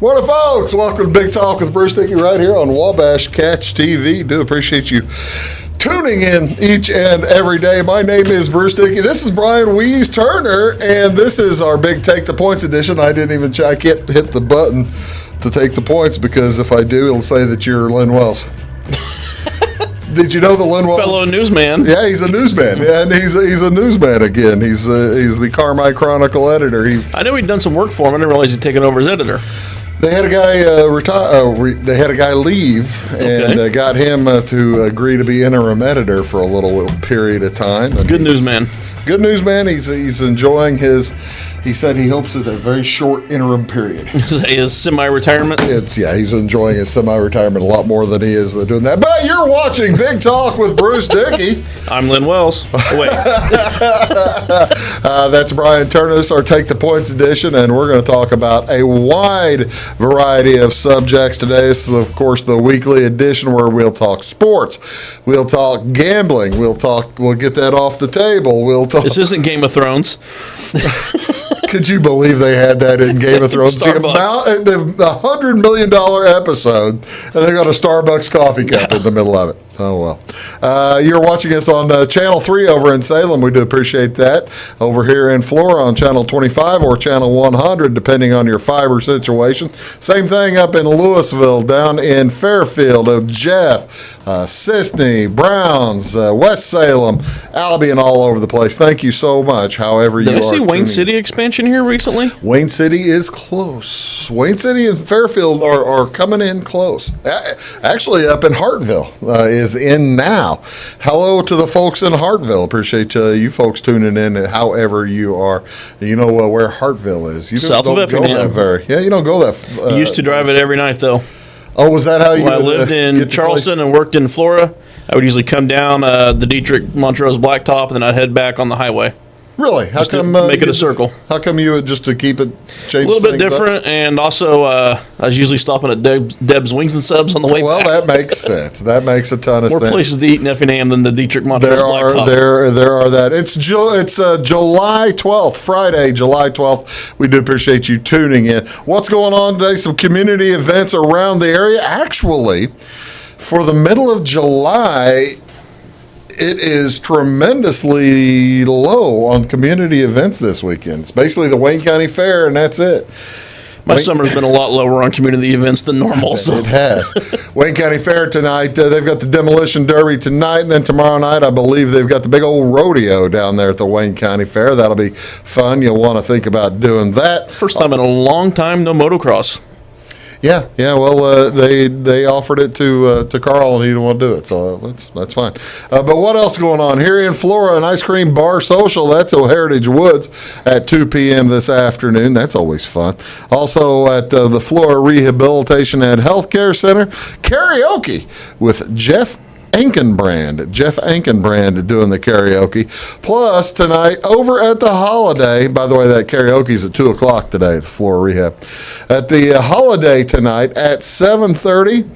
Morning, folks. Welcome to Big Talk with Bruce Dickey right here on Wabash Catch TV. Do appreciate you tuning in each and every day. My name is Bruce Dickey. This is Brian Wees Turner, and this is our big Take the Points edition. I didn't even I can't hit the button to take the points because if I do, it'll say that you're Lynn Wells. Did you know the Lynn Wells? Fellow newsman. Yeah, he's a newsman. Yeah, and he's a newsman again. He's the Carmi Chronicle editor. I know he'd done some work for him. I didn't realize he'd taken over as editor. They had a guy they had a guy leave, and got him to agree to be interim editor for a little period of time. And Good newsman. Good newsman. He's enjoying his. He said he hopes it's a very short interim period. His semi-retirement? He's enjoying his semi-retirement a lot more than he is doing that. But you're watching Big Talk with Bruce Dickey. I'm Lynn Wells. Oh, wait. That's Brian Turner. This is our Take the Points edition, and we're going to talk about a wide variety of subjects today. This is, of course, the weekly edition where we'll talk sports. We'll talk gambling. We'll get that off the table. This isn't Game of Thrones. Could you believe they had that in Game of Thrones? The $100 million episode, and they got a Starbucks coffee cup in the middle of it. Oh, well. You're watching us on Channel 3 over in Salem. We do appreciate that. Over here in Florida on Channel 25 or Channel 100, depending on your fiber situation. Same thing up in Louisville, down in Fairfield, Jeff, Sisney, Browns, West Salem, Albion, all over the place. Thank you so much, however you are. Did I see Wayne City expansion here recently? Wayne City is close. Wayne City and Fairfield are coming in close. Actually, up in Hartville is in now. Hello to the folks in Hartville. Appreciate you folks tuning in however you are. You know where Hartville is. You South of Effingham. You don't go that used to drive it every night, though. Oh, was that how you When I lived in Charleston and worked in Florida, I would usually come down the Dietrich Montrose Blacktop, and then I'd head back on the highway. Really? How come make it a circle? How come you would just to keep it change? A little bit different, and also I was usually stopping at Deb's Wings and Subs on the way back. Well, that makes sense. That makes a ton of sense. More places to eat in Effingham than the Dietrich Montrose Blacktop. There are that. It's July 12th, Friday, July 12th. We do appreciate you tuning in. What's going on today? Some community events around the area. Actually, for the middle of July, it is tremendously low on community events this weekend. It's basically the Wayne County Fair, and that's it. My summer's been a lot lower on community events than normal. So. It has. Wayne County Fair tonight, they've got the Demolition Derby tonight, and then tomorrow night, I believe they've got the big old rodeo down there at the Wayne County Fair. That'll be fun. You'll want to think about doing that. First time in a long time, no motocross. Yeah. Well, they offered it to Carl, and he didn't want to do it, so that's fine. But what else going on here in Florida? An ice cream bar social. That's at Heritage Woods at 2 p.m. this afternoon. That's always fun. Also at the Florida Rehabilitation and Healthcare Center, karaoke with Jeff Ankenbrand doing the karaoke. Plus, tonight, over at the Holiday, by the way, that karaoke is at 2 o'clock today at the Florida Rehab. At the Holiday tonight at 7:30,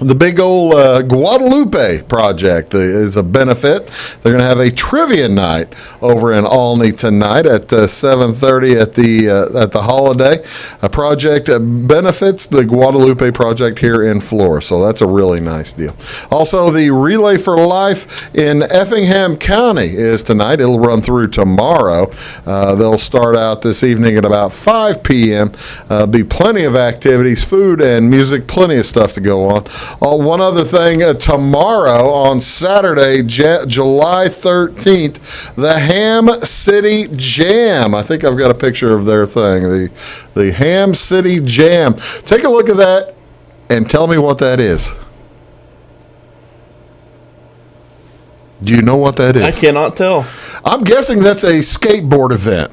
the big old Guadalupe project is a benefit. They're going to have a trivia night over in Olney tonight at 7:30 at the Holiday. A project benefits the Guadalupe project here in Florida, so that's a really nice deal. Also, the Relay for Life in Effingham County is tonight. It'll run through tomorrow. They'll start out this evening at about 5 p.m. Be plenty of activities, food and music, plenty of stuff to go on. One other thing, tomorrow on Saturday, July 13th, the Ham City Jam. I think I've got a picture of their thing, the Ham City Jam. Take a look at that and tell me what that is. Do you know what that is? I cannot tell. I'm guessing that's a skateboard event.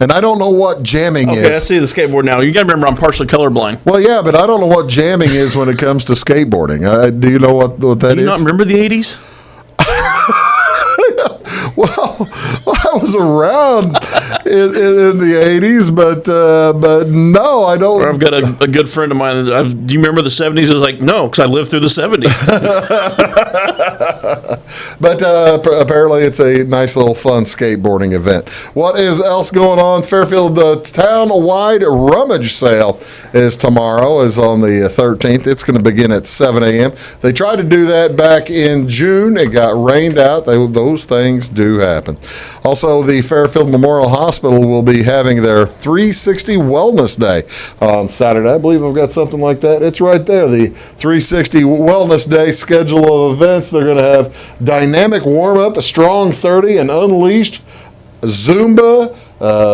And I don't know what jamming is. Okay, I see the skateboard now. You got to remember I'm partially colorblind. Well, yeah, but I don't know what jamming is when it comes to skateboarding. Do you know what that is? Do you not remember the 80s? Well, I was around in the 80s, but no, I don't. Or I've got a good friend of mine. Do you remember the 70s? I was like, no, because I lived through the 70s. But apparently it's a nice little fun skateboarding event. What is else going on? Fairfield, the town-wide rummage sale is tomorrow, is on the 13th. It's going to begin at 7 a.m. They tried to do that back in June. It got rained out. Those things do happen. Also, the Fairfield Memorial Hospital will be having their 360 Wellness Day on Saturday. I believe I've got something like that. It's right there, the 360 Wellness Day schedule of events. They're going to have dynamic warm-up, a strong 30, and unleashed Zumba,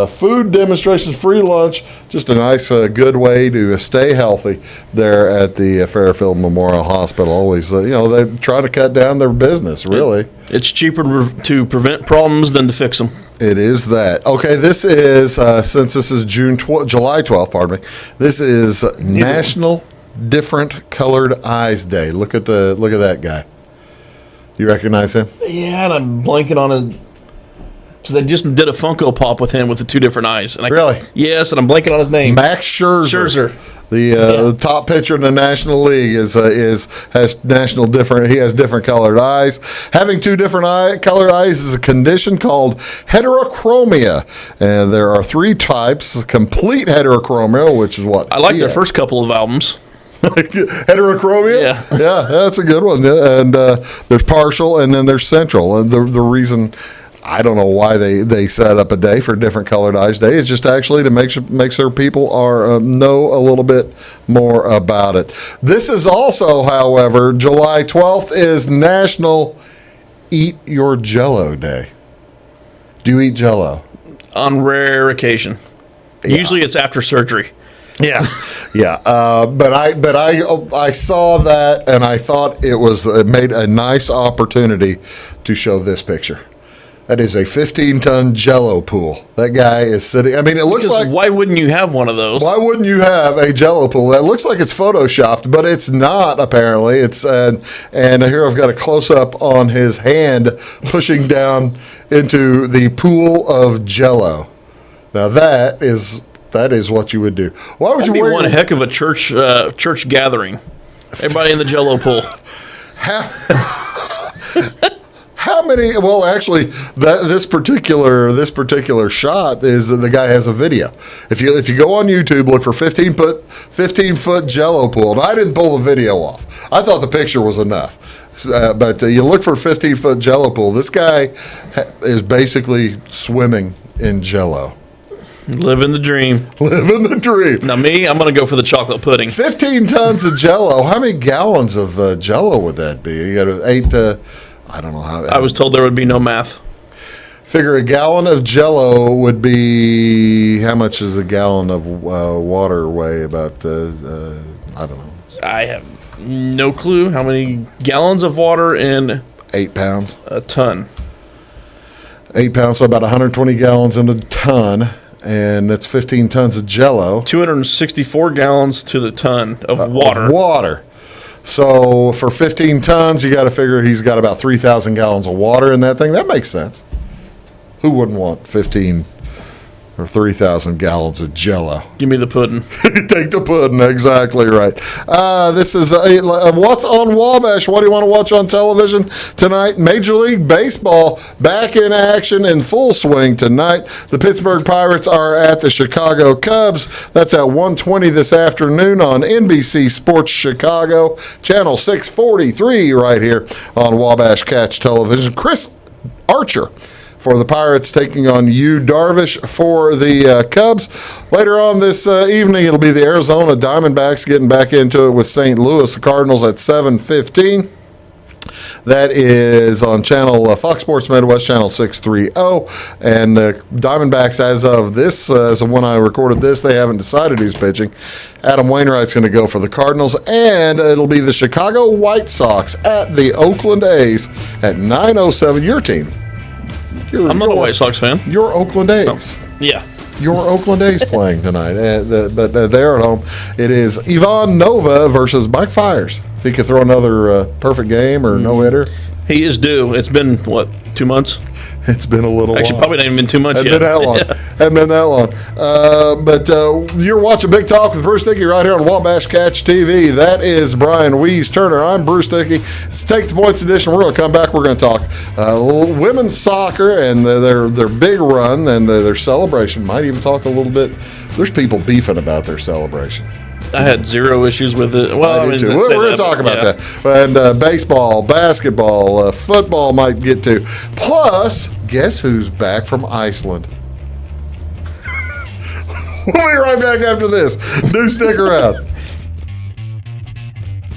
food demonstrations, free lunch. Just a nice, good way to stay healthy there at the Fairfield Memorial Hospital. Always, they're trying to cut down their business, really. It's cheaper to prevent problems than to fix them. It is that. Okay, this is, since this is July 12th, pardon me, this is National Different Colored Eyes Day. Look at that guy. You recognize him? Yeah, and I'm blanking on it. Because I just did a Funko Pop with him with the two different eyes. And Really? Yes, and I'm blanking on his name. Max Scherzer. The top pitcher in the National League he has different colored eyes. Having two different colored eyes is a condition called heterochromia, and there are three types: complete heterochromia, which is what I like their first couple of albums. Heterochromia? Yeah, that's a good one. Yeah. And there's partial, and then there's central. And the reason, I don't know why they set up a day for different colored eyes day. It's just actually to make sure people are know a little bit more about it. This is also, however, July 12th is National Eat Your Jell-O Day. Do you eat Jell-O? On rare occasion. Yeah. Usually it's after surgery. Yeah. But I saw that, and I thought it made a nice opportunity to show this picture. That is a 15-ton Jell-O pool. That guy is sitting. I mean, it looks like. Why wouldn't you have one of those? Why wouldn't you have a Jell-O pool? That looks like it's photoshopped, but it's not. Apparently, it's and here I've got a close-up on his hand pushing down into the pool of Jell-O. Now that is what you would do. Why would you wear one heck of a church gathering? Everybody in the Jell-O pool. How many? Well, actually, this particular shot is the guy has a video. If you go on YouTube, look for 15 foot Jell-O pool. And I didn't pull the video off. I thought the picture was enough. But you look for 15 foot Jell-O pool. This guy is basically swimming in Jell-O. Living the dream. Living the dream. Now me, I'm going to go for the chocolate pudding. 15 tons of Jell-O. How many gallons of Jell-O would that be? You got 8. I don't know how. I was told there would be no math. Figure a gallon of Jell-O would be, how much does a gallon of water weigh? About I don't know. I have no clue how many gallons of water in 8 pounds. A ton. 8 pounds, so about 120 gallons in a ton. And that's 15 tons of Jell-O. 264 gallons to the ton of water. Water. So for 15 tons, you got to figure he's got about 3,000 gallons of water in that thing. That makes sense. Who wouldn't want 15 or 3,000 gallons of Jell-O? Give me the pudding. Take the pudding. Exactly right. This is what's on Wabash. What do you want to watch on television tonight? Major League Baseball back in action in full swing tonight. The Pittsburgh Pirates are at the Chicago Cubs. That's at 1:20 this afternoon on NBC Sports Chicago, channel 643 right here on Wabash Catch Television. Chris Archer for the Pirates taking on Yu Darvish for the Cubs. Later on this evening, it'll be the Arizona Diamondbacks getting back into it with St. Louis Cardinals at 7:15. That is on channel Fox Sports Midwest, channel 630. And the Diamondbacks, as of this, as of when I recorded this, they haven't decided who's pitching. Adam Wainwright's going to go for the Cardinals, and it'll be the Chicago White Sox at the Oakland A's at 9:07. Your team. I'm not a White Sox fan. You're Oakland A's. Oh, yeah. Your Oakland A's playing tonight, but they're at home. It is Ivan Nova versus Mike Fiers. Think you throw another perfect game or no hitter? He is due. It's been, what, 2 months? It's been a little Actually, while. probably not even been 2 months Hadn't yet. been that long. Hadn't been that long. But you're watching Big Talk with Bruce Dickey right here on Wabash Catch TV. That is Brian Wees Turner. I'm Bruce Dickey. It's Take the Points edition. We're going to come back. We're going to talk women's soccer and their big run and their celebration. Might even talk a little bit. There's people beefing about their celebration. I had zero issues with it. Well, We're going to talk about that. And baseball, basketball, football might get to. Plus, guess who's back from Iceland? We'll be right back after this. Do stick around.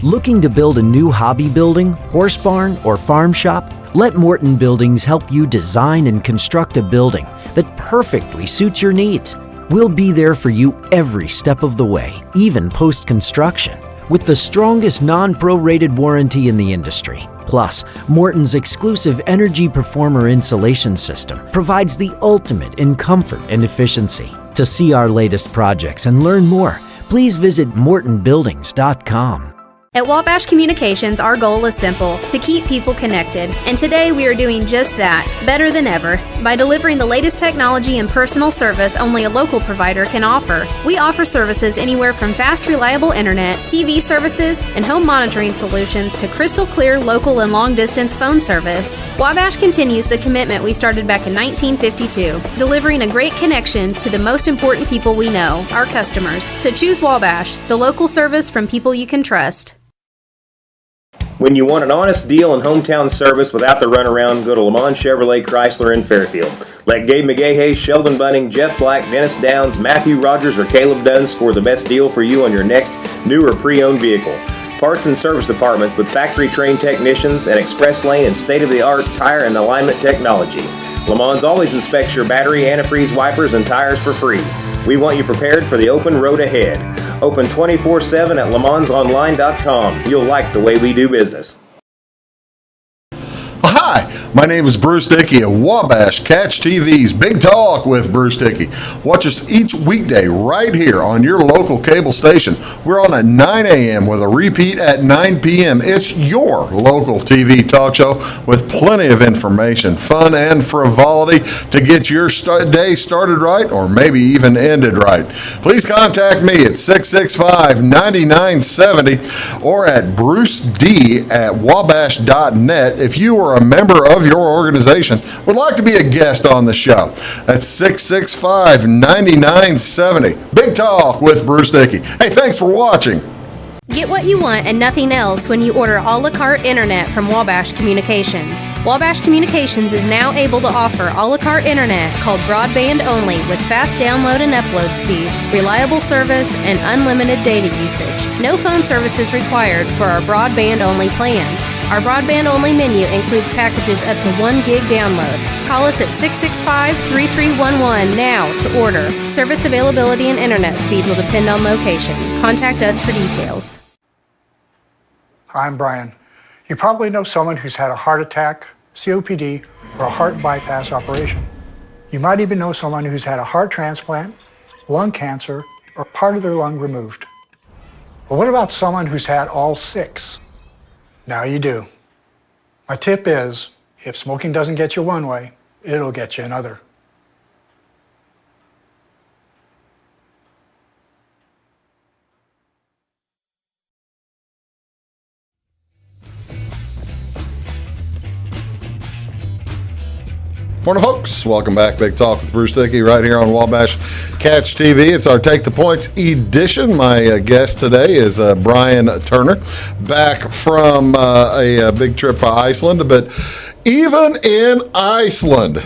Looking to build a new hobby building, horse barn, or farm shop? Let Morton Buildings help you design and construct a building that perfectly suits your needs. We'll be there for you every step of the way, even post-construction, with the strongest non-prorated warranty in the industry. Plus, Morton's exclusive Energy Performer insulation system provides the ultimate in comfort and efficiency. To see our latest projects and learn more, please visit mortonbuildings.com. At Wabash Communications, our goal is simple: to keep people connected. And today we are doing just that, better than ever, by delivering the latest technology and personal service only a local provider can offer. We offer services anywhere from fast, reliable internet, TV services, and home monitoring solutions to crystal clear local and long-distance phone service. Wabash continues the commitment we started back in 1952, delivering a great connection to the most important people we know, our customers. So choose Wabash, the local service from people you can trust. When you want an honest deal and hometown service without the runaround, go to Lamont Chevrolet Chrysler in Fairfield. Let Gabe McGahey, Sheldon Bunning, Jeff Black, Dennis Downs, Matthew Rogers, or Caleb Dunn score the best deal for you on your next new or pre-owned vehicle. Parts and service departments with factory-trained technicians and express lane and state-of-the-art tire and alignment technology. Lamont always inspects your battery, antifreeze, wipers, and tires for free. We want you prepared for the open road ahead. Open 24/7 at LeMansOnline.com. You'll like the way we do business. Hi, my name is Bruce Dickey of Wabash Catch TV's Big Talk with Bruce Dickey. Watch us each weekday right here on your local cable station. We're on at 9 a.m. with a repeat at 9 p.m. It's your local TV talk show with plenty of information, fun, and frivolity to get your day started right or maybe even ended right. Please contact me at 665-9970 or at bruced@wabash.net if you are a member of your organization would like to be a guest on the show. That's 665-9970. Big Talk with Bruce Dickey. Hey, thanks for watching. Get what you want and nothing else when you order a la carte internet from Wabash Communications. Wabash Communications is now able to offer a la carte internet called broadband only with fast download and upload speeds, reliable service, and unlimited data usage. No phone service is required for our broadband only plans. Our broadband only menu includes packages up to 1 gig download. Call us at 665-3311 now to order. Service availability and internet speed will depend on location. Contact us for details. I'm Brian. You probably know someone who's had a heart attack, COPD, or a heart bypass operation. You might even know someone who's had a heart transplant, lung cancer, or part of their lung removed. But what about someone who's had all 6? Now you do. My tip is, if smoking doesn't get you one way, it'll get you another. Morning, folks. Welcome back. Big Talk with Bruce Dickey right here on Wabash Catch TV. It's our Take the Points edition. My guest today is Brian Turner, back from a big trip to Iceland. But even in Iceland,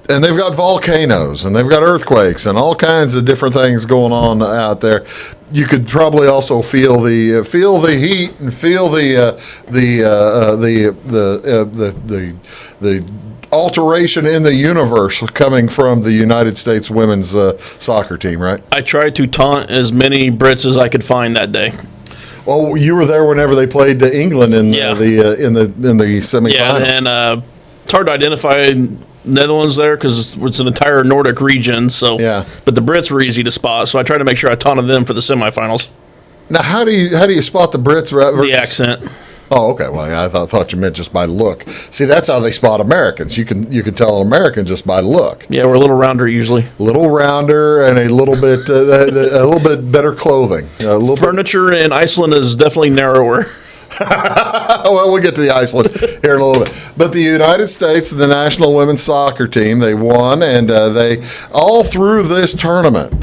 and they've got volcanoes, and they've got earthquakes, and all kinds of different things going on out there. You could probably also feel the heat and feel the alteration in the universe coming from the United States women's soccer team, right? I tried to taunt as many Brits as I could find that day. Well, you were there whenever they played England in the semifinal. Yeah, and it's hard to identify Netherlands there because it's an entire Nordic region. So, yeah. But the Brits were easy to spot, so I tried to make sure I taunted them for the semifinals. Now, how do you spot the Brits? The accent. Oh, okay. Well, I thought you meant just by look. See, that's how they spot Americans. You can tell an American just by look. Yeah, we're a little rounder usually. Little rounder and a little bit better clothing. Furniture in Iceland is definitely narrower. Well, we'll get to the Iceland here in a little bit. But the United States, the national women's soccer team, they won, and they all through this tournament.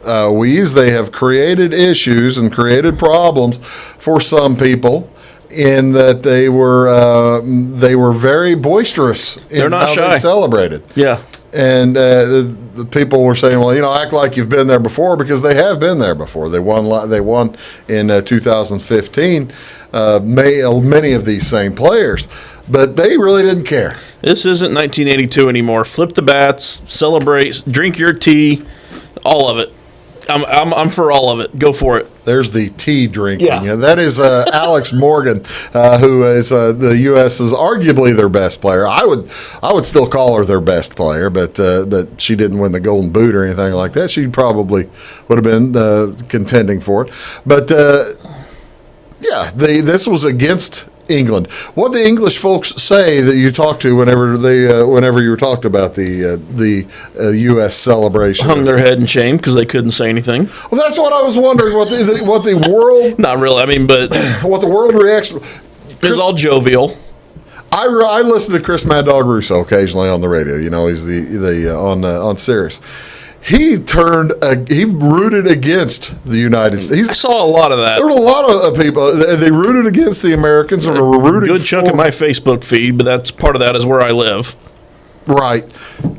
They have created issues and created problems for some people in that they were very boisterous in They're not how shy. they celebrated. Yeah. And the people were saying, well, act like you've been there before, because they have been there before. They won in 2015, many of these same players. But they really didn't care. This isn't 1982 anymore. Flip the bats, celebrate, drink your tea, all of it. I'm for all of it. Go for it. There's the tea drinking. Yeah. That is Alex Morgan, who is the U.S.'s arguably their best player. I would still call her their best player, but she didn't win the Golden Boot or anything like that. She probably would have been contending for it. But this was against England. What the English folks say that you talk to whenever you were talked about the U.S. celebration? Hung their head in shame because they couldn't say anything. Well, that's what I was wondering. What the world? Not really. I mean, but What the world reaction? it was all jovial. I listen to Chris Mad Dog Russo occasionally on the radio. He's the on Sirius. He rooted against the United States. I saw a lot of that. There were a lot of people. They rooted against the Americans and were rooting Good chunk of my Facebook feed, but that's part of that is where I live. Right.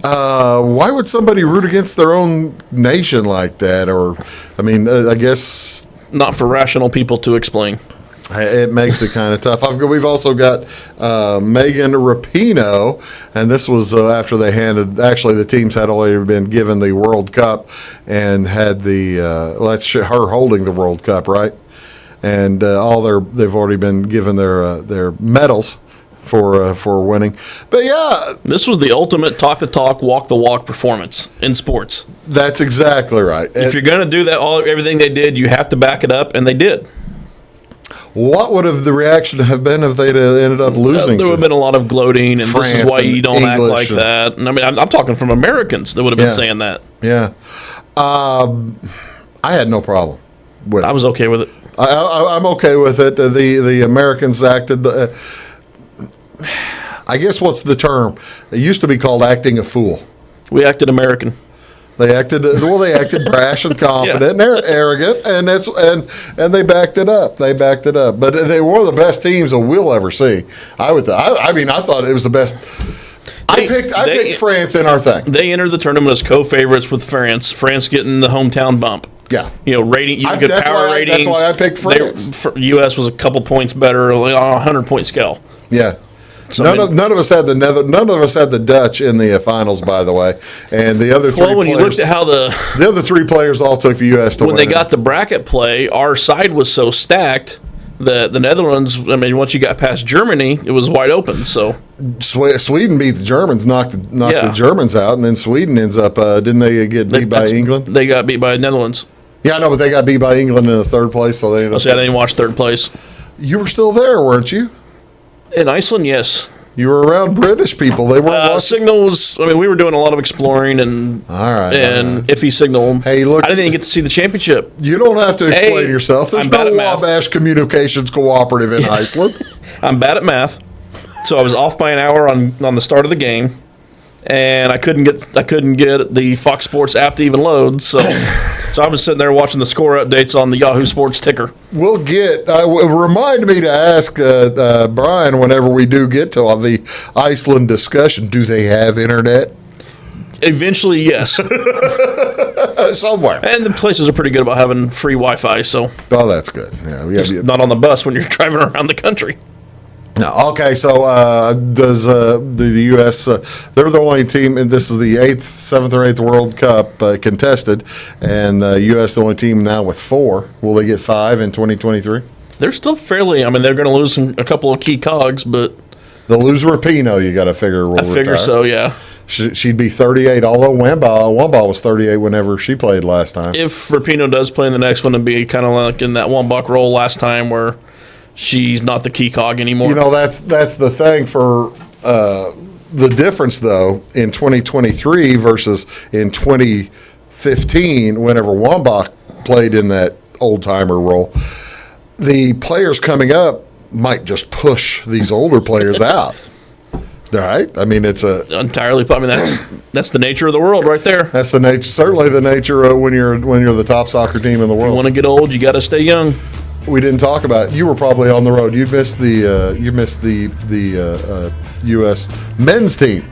Why would somebody root against their own nation like that? Or, I guess Not for rational people to explain. it makes it kind of tough. We've also got Megan Rapinoe, and this was after they the teams had already been given the World Cup and had that's her holding the World Cup, right? And they've already been given their medals for winning. But yeah, This was the ultimate talk the talk, walk the walk performance in sports. that's exactly right. If you're going to do that, everything they did, you have to back it up, and they did. What would have the reaction have been if they'd ended up losing? There would have been a lot of gloating, and France this is why and you don't act English like that. And I'm talking from Americans that would have been Yeah. saying that. Yeah, I had no problem with. I was okay with it. I'm okay with it. The Americans acted. I guess what's the term? It used to be called acting a fool. We acted American. They acted brash and confident and arrogant, and they backed it up. But they were one of the best teams that we'll ever see. I thought it was the best. I picked France in our thing. They entered the tournament as co-favorites with France. France getting the hometown bump. Yeah. Rating. You get power ratings. That's why I picked France. U.S. was a couple points better on a 100-point scale. Yeah. So, none of us had the Dutch in the finals, by the way, and the other three. Well, when you looked at how the other three players all took the U.S. to when win. they got the bracket play, our side was so stacked that the Netherlands. Once you got past Germany, it was wide open. So Sweden beat the Germans, knocked the Germans out, and then Sweden ends up. Didn't they get beat by England? They got beat by the Netherlands. Yeah, I know, but they got beat by England in the third place, so they ended up. I didn't watch third place. You were still there, weren't you? In Iceland, yes. You were around British people. They weren't watching. Signal was. We were doing a lot of exploring and iffy signal. Hey, look, I didn't even get to see the championship. You don't have to explain yourself. There's I'm bad no at math. Wabash Communications Cooperative in Iceland. I'm bad at math, so I was off by an hour on the start of the game, and I couldn't get the Fox Sports app to even load. So I was sitting there watching the score updates on the Yahoo Sports ticker. We'll get. Remind me to ask Brian whenever we do get to the Iceland discussion. Do they have internet? Eventually, yes. Somewhere. And the places are pretty good about having free Wi-Fi, so. Oh, that's good. Yeah, Just not on the bus when you're driving around the country. No, okay. So does the U.S. They're the only team, and this is the 7th or 8th World Cup contested, and the U.S. the only team now with 4. Will they get 5 in 2023? They're still fairly. They're going to lose a couple of key cogs, but they'll lose Rapinoe. You got to figure. I figure so. Yeah. She'd be 38. Although Wamba was 38 whenever she played last time. If Rapinoe does play in the next one, it'd be kind of like in that Wambach role last time where she's not the key cog anymore. You know, that's the thing for the difference, though, in 2023 versus in 2015, whenever Wambach played in that old-timer role, the players coming up might just push these older players out. Right? I mean, it's entirely. I mean, that's the nature of the world, right there. That's the nature. Certainly, the nature of when you're the top soccer team in the If world. you want to get old, you got to stay young. We didn't talk about. You were probably on the road. You missed the U.S. men's team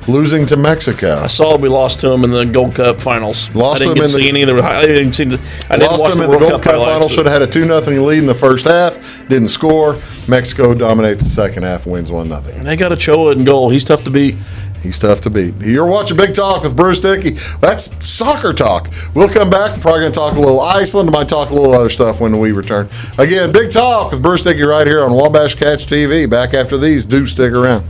losing to Mexico. I saw we lost to them in the Gold Cup finals. Lost I didn't them get to in see any of the. I didn't see the. I didn't Lost watch them the in the World Gold Cup Cup final. highlights, Should have had a 2-0 lead in the first half. Didn't score. Mexico dominates the second half. Wins 1-0. They got Ochoa in goal. He's tough to beat. He's tough to beat. You're watching Big Talk with Bruce Dickey. That's soccer talk. We'll come back. We're probably going to talk a little Iceland. Might talk a little other stuff when we return. Again, Big Talk with Bruce Dickey right here on Wabash Catch TV. Back after these. Do stick around.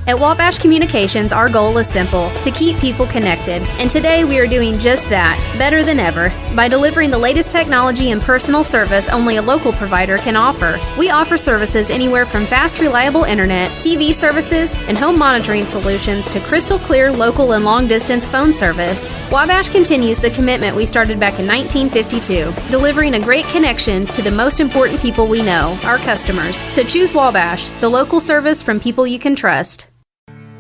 At Wabash Communications, our goal is simple: to keep people connected. And today we are doing just that, better than ever, by delivering the latest technology and personal service only a local provider can offer. We offer services anywhere from fast, reliable internet, TV services, and home monitoring solutions to crystal clear local and long-distance phone service. Wabash continues the commitment we started back in 1952, delivering a great connection to the most important people we know, our customers. So choose Wabash, the local service from people you can trust.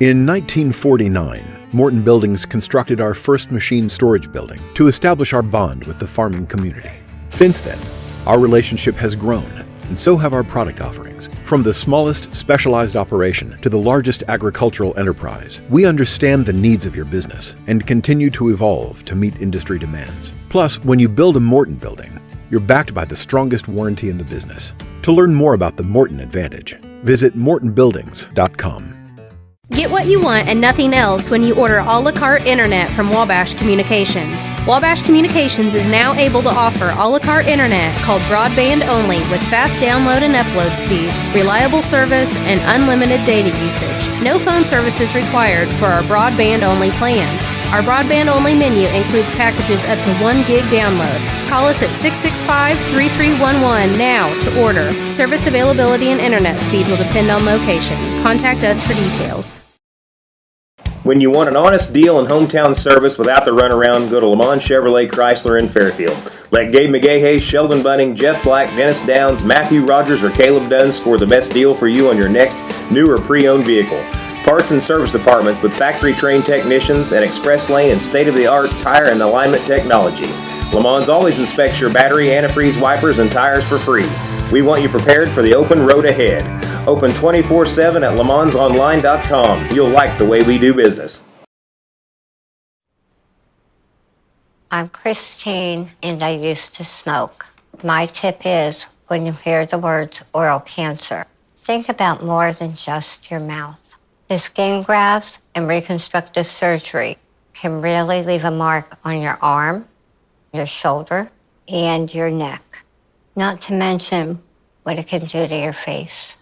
In 1949, Morton Buildings constructed our first machine storage building to establish our bond with the farming community. Since then, our relationship has grown, and so have our product offerings. From the smallest specialized operation to the largest agricultural enterprise, we understand the needs of your business and continue to evolve to meet industry demands. Plus, when you build a Morton building, you're backed by the strongest warranty in the business. To learn more about the Morton Advantage, visit mortonbuildings.com. Get what you want and nothing else when you order a la carte internet from Wabash Communications. Wabash Communications is now able to offer a la carte internet called broadband only with fast download and upload speeds, reliable service, and unlimited data usage. No phone services required for our broadband only plans. Our broadband only menu includes packages up to 1 gig download. Call us at 665-3311 now to order. Service availability and internet speed will depend on location. Contact us for details. When you want an honest deal and hometown service without the runaround, go to Lamont Chevrolet Chrysler in Fairfield. Let Gabe McGahey, Sheldon Bunning, Jeff Black, Dennis Downs, Matthew Rogers, or Caleb Dunn score the best deal for you on your next new or pre-owned vehicle. Parts and service departments with factory-trained technicians and express lane and state-of-the-art tire and alignment technology. Lamont always inspects your battery, antifreeze, wipers, and tires for free. We want you prepared for the open road ahead. Open 24/7 at LeMansOnline.com. You'll like the way we do business. I'm Christine, and I used to smoke. My tip is, when you hear the words oral cancer, think about more than just your mouth. The skin grafts and reconstructive surgery can really leave a mark on your arm, your shoulder, and your neck. Not to mention what it can do to your face.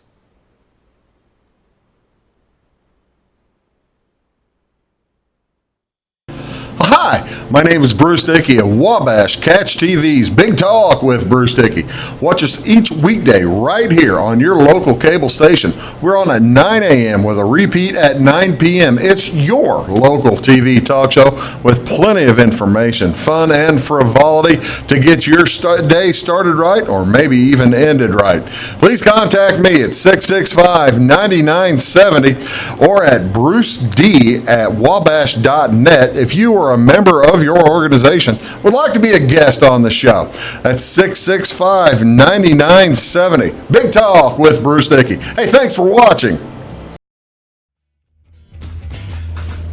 Hi, my name is Bruce Dickey of Wabash Catch TV's Big Talk with Bruce Dickey. Watch us each weekday right here on your local cable station. We're on at 9 a.m. with a repeat at 9 p.m. It's your local TV talk show with plenty of information, fun, and frivolity to get your day started right or maybe even ended right. Please contact me at 665-9970 or at bruced@wabash.net if you are a member of your organization would like to be a guest on the show. That's 665-9970. Big Talk with Bruce Dickey. Hey, thanks for watching.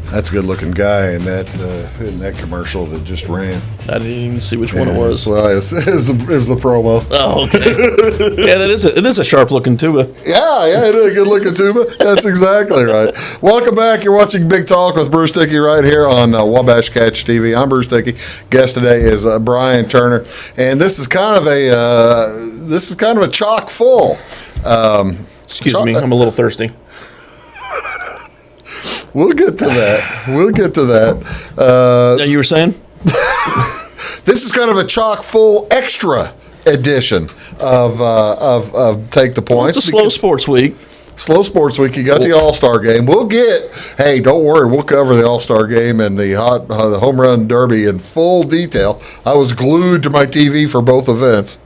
That's a good-looking guy in that commercial that just ran. I didn't even see which one it was. Well, it was the promo. Oh, okay. Yeah, it is a sharp-looking tuba. Yeah, it is a good-looking tuba. That's exactly right. Welcome back. You're watching Big Talk with Bruce Dickey right here on Wabash Catch TV. I'm Bruce Dickey. Guest today is Brian Turner, and this is kind of a chock full. Excuse me, I'm a little thirsty. We'll get to that. You You were saying? This is kind of a chock full extra edition of Take the Points. It's a slow sports week. Slow sports week. You got the All-Star game. Hey, don't worry. We'll cover the All-Star game and the home run derby in full detail. I was glued to my TV for both events.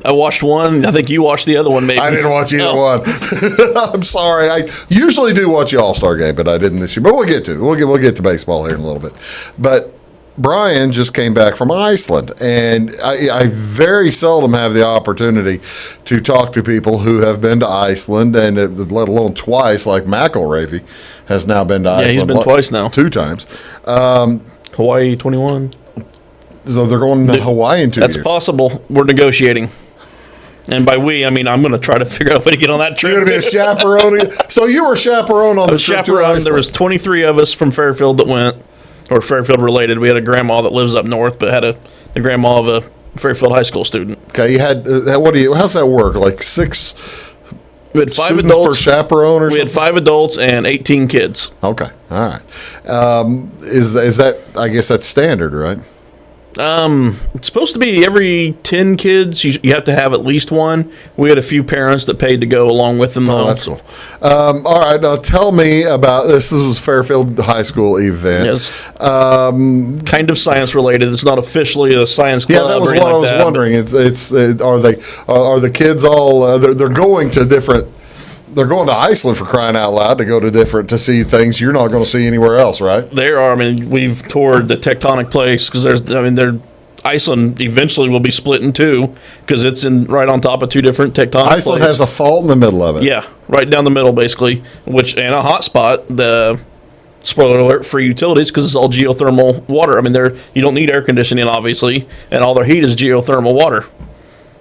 I watched one. I think you watched the other one, maybe. I didn't watch either one. I'm sorry. I usually do watch the All-Star game, but I didn't this year. But we'll get to baseball here in a little bit. But Brian just came back from Iceland, and I very seldom have the opportunity to talk to people who have been to Iceland, and let alone twice, like McElravy has now been to Iceland. Yeah, he's been twice now. 2 times. Hawaii 21. So they're going to Hawaii in 2 years. That's possible. We're negotiating. And by we, I mean I'm going to try to figure out a way to get on that trip. You're going to be a chaperone. So you were chaperone on the trip to Iceland. There was 23 of us from Fairfield that went, or Fairfield related. We had a grandma that lives up north, but had the grandma of a Fairfield high school student. Okay, you had how's that work? Like 6 we had 5 students adults per chaperone, or we something? had 5 adults and 18 kids. Okay, all right. Is that? I guess that's standard, right? It's supposed to be every 10 kids you have to have at least one. We had a few parents that paid to go along with them. Oh, that's cool. All right, now tell me about this. This was Fairfield High School event. Yes. Kind of science related. It's not officially a science club. Yeah, that was or what anything I was like that, wondering. Are the kids all? They're going to different. They're going to Iceland, for crying out loud, to see things you're not going to see anywhere else, right? There are. I mean, we've toured the tectonic place because Iceland eventually will be split in 2 because it's right on top of 2 different tectonic plates. Iceland has a fault in the middle of it. Yeah, right down the middle, basically, and a hot spot. The spoiler alert for utilities because it's all geothermal water. I mean, you don't need air conditioning, obviously, and all their heat is geothermal water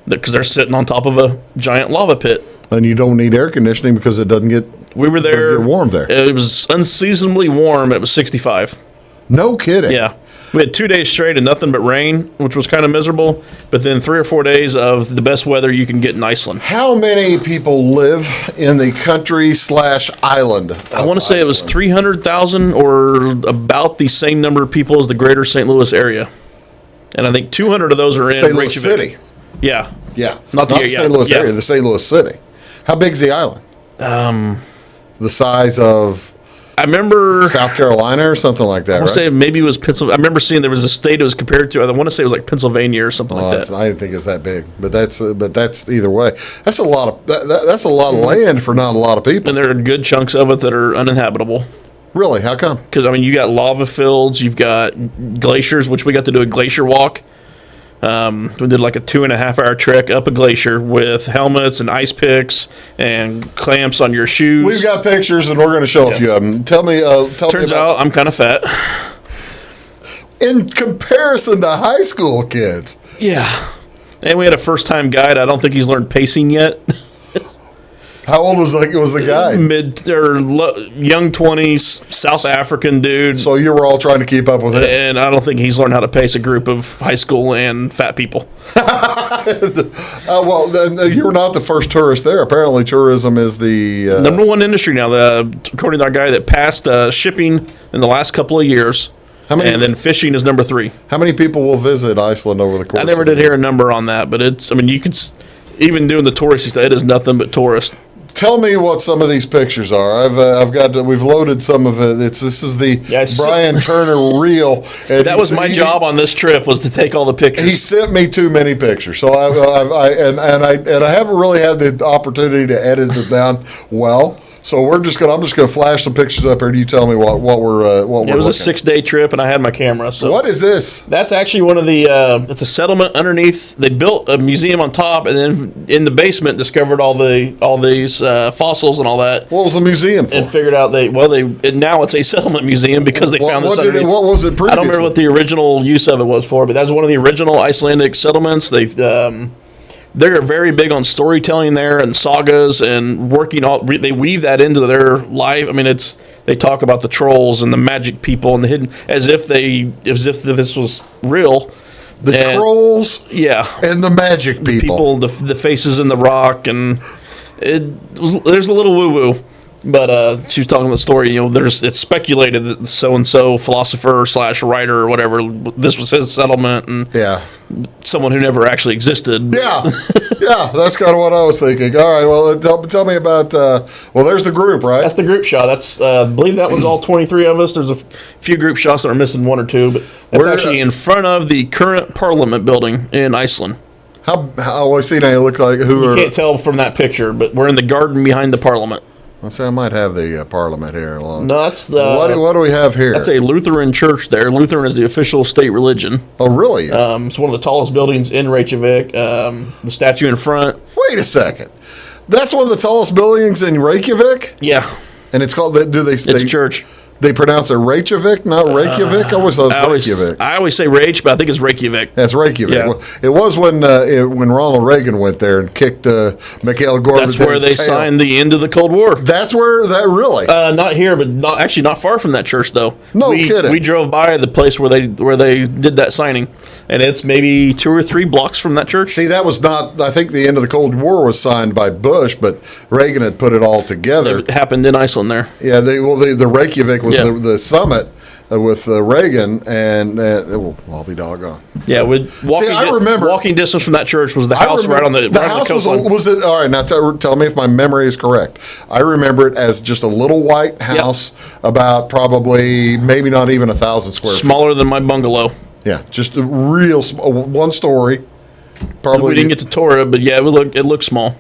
because they're sitting on top of a giant lava pit. And you don't need air conditioning because it doesn't get. We were there. Doesn't get warm there. It was unseasonably warm. It was 65. No kidding. Yeah. We had 2 days straight of nothing but rain, which was kind of miserable. But then 3 or 4 days of the best weather you can get in Iceland. How many people live in the country/island? I want to say it was 300,000 or about the same number of people as the greater St. Louis area. And I think 200 of those are in St. Louis Reykjavik. City. Yeah. Yeah. Not the St. Louis area, the St. Louis City. How big's the island? The size of I remember South Carolina or something like that, I want right? to say maybe it was Pennsylvania. I remember seeing there was a state it was compared to. I want to say it was like Pennsylvania or something like that. I didn't think it's that big, but that's either way. That's a lot of that's a lot of land for not a lot of people. And there are good chunks of it that are uninhabitable. Really? How come? Because I mean, you got lava fields, you've got glaciers, which we got to do a glacier walk. We did like a 2.5-hour trek up a glacier with helmets and ice picks and clamps on your shoes. We've got pictures, and we're going to show a few of them. Tell me. Turns out I'm kind of fat. In comparison to high school kids. Yeah. And we had a first-time guide. I don't think he's learned pacing yet. How old was the guy? Young 20s, South African dude. So you were all trying to keep up with it. And I don't think he's learned how to pace a group of high school and fat people. Well, then you're not the first tourist there. Apparently, tourism is the number one industry now. According to our guy that passed shipping in the last couple of years. And then fishing is number 3. How many people will visit Iceland over the course? I never did hear a number on that, but you could even doing the touristy stuff. It is nothing but tourist. Tell me what some of these pictures are. We've loaded some of it. This is the Brian Turner reel. That was my job on this trip, was to take all the pictures. He sent me too many pictures, so I haven't really had the opportunity to edit it down well. So I'm just gonna flash some pictures up here, and you tell me what we're It was a 6-day trip, and I had my camera. So what is this? That's actually one of the. It's a settlement underneath. They built a museum on top, and then in the basement discovered all these fossils and all that. What was the museum for? And figured out now it's a settlement museum because they found this. What was it previously? I don't remember what the original use of it was for, but that was one of the original Icelandic settlements. They're very big on storytelling there and sagas and they weave that into their life. I mean, they talk about the trolls and the magic people and the hidden, as if this was real. Trolls, yeah, and the magic people, the faces in the rock, and there's a little woo woo. But she was talking the story. It's speculated that so and so philosopher / writer or whatever, this was his settlement, and Yeah. someone who never actually existed. Yeah, yeah, that's kind of what I was thinking. All right, well, tell me about. Well, there's the group, right? That's the group shot. That's I believe that was all 23 of us. There's a few group shots that are missing one or two, but that's actually in front of the current Parliament building in Iceland. How I see now? You look like who You are? can't tell from that picture, but we're in the garden behind the Parliament. Let's say I might have the Parliament here along. No, that's the. What do we have here? That's a Lutheran church there. Lutheran is the official state religion. Oh, really? It's one of the tallest buildings in Reykjavik. The statue in front. Wait a second. That's one of the tallest buildings in Reykjavik, Yeah, and it's called. it's a church. They pronounce it Reykjavik, not Reykjavik. I always thought it was Reykjavik. I always say Reich, but I think it's Reykjavik. That's Reykjavik. Yeah. Well, it was when Ronald Reagan went there and kicked Mikhail Gorbachev. That's where they signed the end of the Cold War. That's where that really. Not here, but not far from that church though. No kidding. We drove by the place where they did that signing, and it's maybe 2 or 3 blocks from that church. See, that was not. I think the end of the Cold War was signed by Bush, but Reagan had put it all together. It happened in Iceland there. Yeah, the Reykjavik was Yeah. the summit with Reagan, and I'll be doggone. Yeah, I remember- walking distance from that church was the I house right on remember- the right on the house coastline. was it all right? Now tell me if my memory is correct. I remember it as just a little white house, about probably maybe not even 1,000 square feet. Smaller than my bungalow. Yeah, just a real one story. Probably We didn't get to tour it, but yeah, it looked small.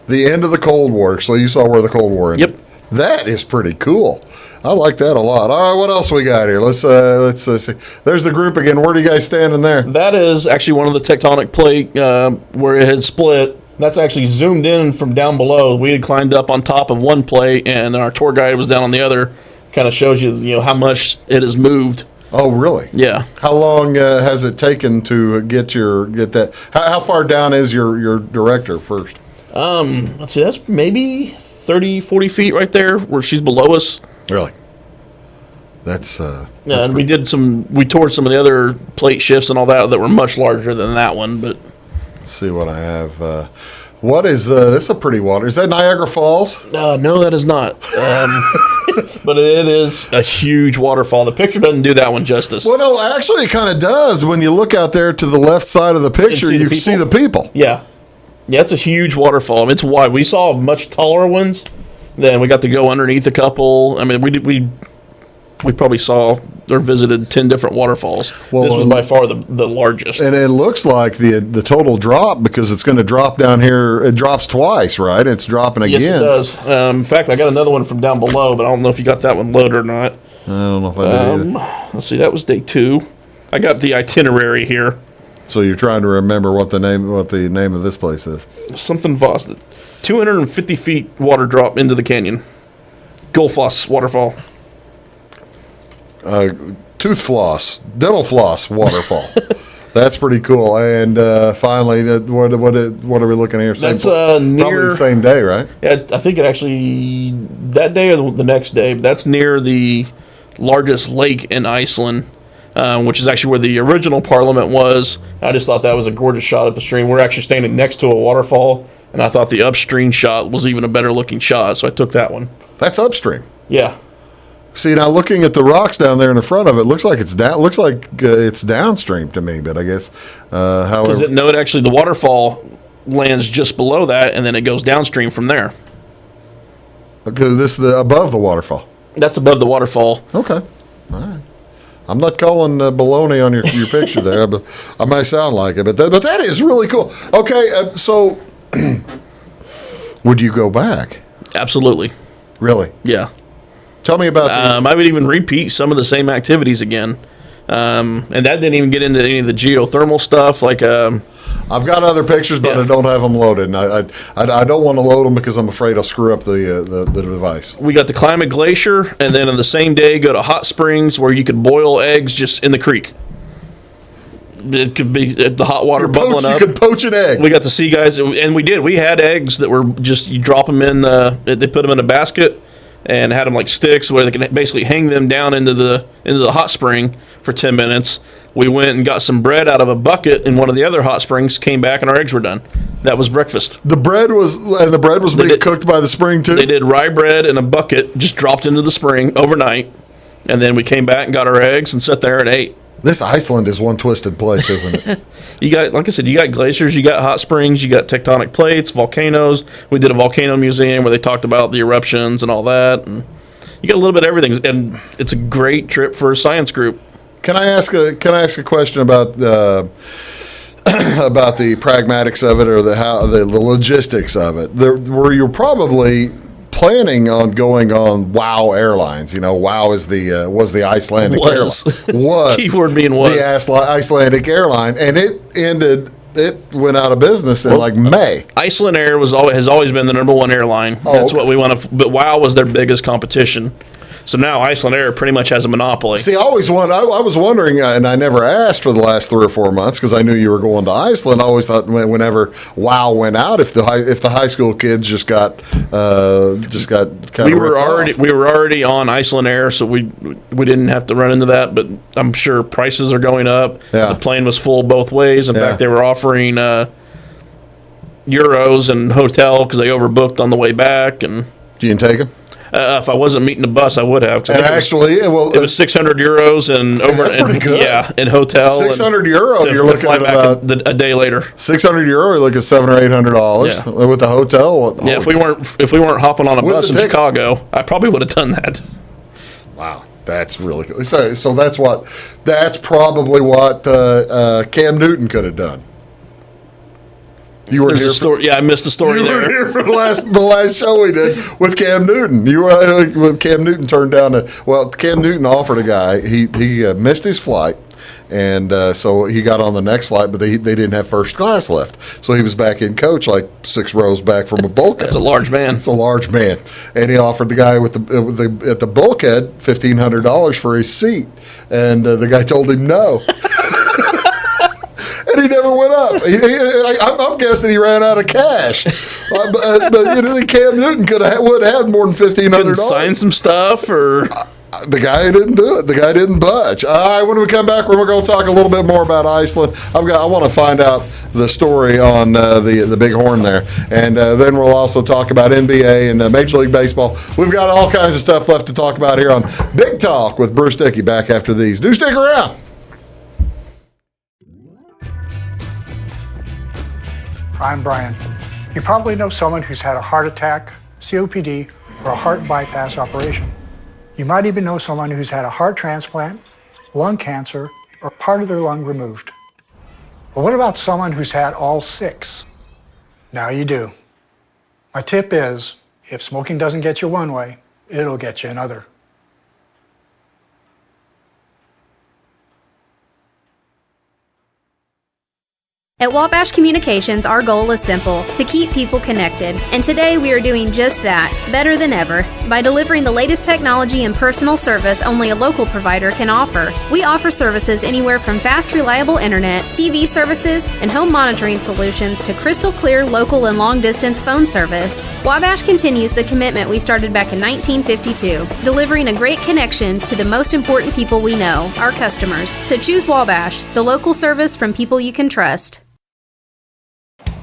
the end of the Cold War. So you saw where the Cold War ended. Yep. That is pretty cool. I like that a lot. All right, what else we got here? Let's see. There's the group again. Where do you guys stand in there? That is actually one of the tectonic plate where it had split. That's actually zoomed in from down below. We had climbed up on top of one plate, and our tour guide was down on the other. Kind of shows you how much it has moved. Oh, really? Yeah. How long has it taken to get that? How far down is your director first? Let's see. That's maybe 30, 40 feet right there where she's below us. Really? That's Yeah, and we toured some of the other plate shifts and all that were much larger than that one, but let's see what I have. What is this? Is a pretty water. Is that Niagara Falls? no, that is not. But it is a huge waterfall. The picture doesn't do that one justice. Well, no, actually, it kind of does. When you look out there to the left side of the picture, see the you can see people? the people. Yeah, it's a huge waterfall. I mean, it's wide. We saw much taller ones. Then we got to go underneath a couple. I mean, we probably saw or visited 10 different waterfalls. Well, this was by far the largest. And it looks like the total drop, because it's going to drop down here. It drops twice, right? It's dropping again. Yes, it does. In fact, I got another one from down below, but I don't know if you got that one loaded or not. I don't know if I did either. Let's see, that was day 2. I got the itinerary here. So you're trying to remember what the name of this place is. Something Voss. 250 feet water drop into the canyon. Gullfoss waterfall. Tooth floss, dental floss waterfall. That's pretty cool. And finally, what are we looking at here? That's probably near the same day, right? Yeah, I think it actually that day or the next day. But that's near the largest lake in Iceland, which is actually where the original Parliament was. I just thought that was a gorgeous shot at the stream. We're actually standing next to a waterfall, and I thought the upstream shot was even a better looking shot, so I took that one. That's upstream. Yeah. See, now looking at the rocks down there in the front of it, looks like it's down. Looks like it's downstream to me, but I guess however. It actually the waterfall lands just below that, and then it goes downstream from there. Because this is above the waterfall. That's above the waterfall. Okay, all right. I'm not calling baloney on your picture there, but I might sound like it. But that is really cool. Okay, so would you go back? Absolutely. Really? Yeah. Tell me about I would even repeat some of the same activities again. And that didn't even get into any of the geothermal stuff. Like, I've got other pictures, but I don't have them loaded. And I don't want to load them because I'm afraid I'll screw up the device. we got to climb a glacier, and then on the same day go to hot springs where you could boil eggs just in the creek. It could be the hot water bubbling up. You could poach an egg. We got to see guys, and we did. We had eggs that were just, you drop them in they put them in a basket and had them like sticks where they can basically hang them down into the hot spring for 10 minutes. We went and got some bread out of a bucket in one of the other hot springs, came back, and our eggs were done. That was breakfast. The bread was being cooked by the spring too? They did rye bread in a bucket, just dropped into the spring overnight, and then we came back and got our eggs and sat there and ate. This Iceland is one twisted place, isn't it? You got, like I said, you got glaciers, you got hot springs, you got tectonic plates, volcanoes. We did a volcano museum where they talked about the eruptions and all that. And you got a little bit of everything, and it's a great trip for a science group. Can I ask a question about the about the pragmatics of it, or the logistics of it? Were you probably planning on going on WOW Airlines? You know, WOW is was the Icelandic airline. Was keyword being was the Icelandic airline, and it went out of business in May. Iceland Air has always been the number one airline. That's what we want to. But WOW was their biggest competition. So now Iceland Air pretty much has a monopoly. See, I was wondering, and I never asked for the last 3 or 4 months because I knew you were going to Iceland. I always thought whenever WOW went out, if the high school kids just got kind of we were already on Iceland Air, so we didn't have to run into that. But I'm sure prices are going up. Yeah. The plane was full both ways. In fact, they were offering euros and hotel because they overbooked on the way back. And you didn't take them? If I wasn't meeting the bus, I would have. And actually, it was 600 euros and over. That's pretty good. Yeah, in hotel. 600 euro. You're looking at about a day later. 600 euro. You're looking at $700 or $800 with the hotel. Yeah, if we weren't hopping on a bus in Chicago, I probably would have done that. Wow, that's really good. So that's probably what Cam Newton could have done. You were I missed the story there. You were here for the last show we did with Cam Newton. You were with Cam Newton turned down Cam Newton offered a guy. He missed his flight, and so he got on the next flight, but they didn't have first class left, so he was back in coach 6 rows back from a bulkhead. That's a large man. It's a large man, and he offered the guy at the bulkhead $1,500 for his seat, and the guy told him no. And he never went up. I'm guessing he ran out of cash. But Cam Newton would have more than $1,500. Sign some stuff, or the guy didn't do it. The guy didn't budge. All right, when we come back, we're going to talk a little bit more about Iceland. I want to find out the story on the Big Horn there, and then we'll also talk about NBA and Major League Baseball. We've got all kinds of stuff left to talk about here on Big Talk with Bruce Dickey. Back after these. Do stick around. I'm Brian. You probably know someone who's had a heart attack, COPD, or a heart bypass operation. You might even know someone who's had a heart transplant, lung cancer, or part of their lung removed. But what about someone who's had all 6? Now you do. My tip is, if smoking doesn't get you one way, it'll get you another. At Wabash Communications, our goal is simple, to keep people connected. And today we are doing just that, better than ever, by delivering the latest technology and personal service only a local provider can offer. We offer services anywhere from fast, reliable internet, TV services, and home monitoring solutions to crystal clear local and long-distance phone service. Wabash continues the commitment we started back in 1952, delivering a great connection to the most important people we know, our customers. So choose Wabash, the local service from people you can trust.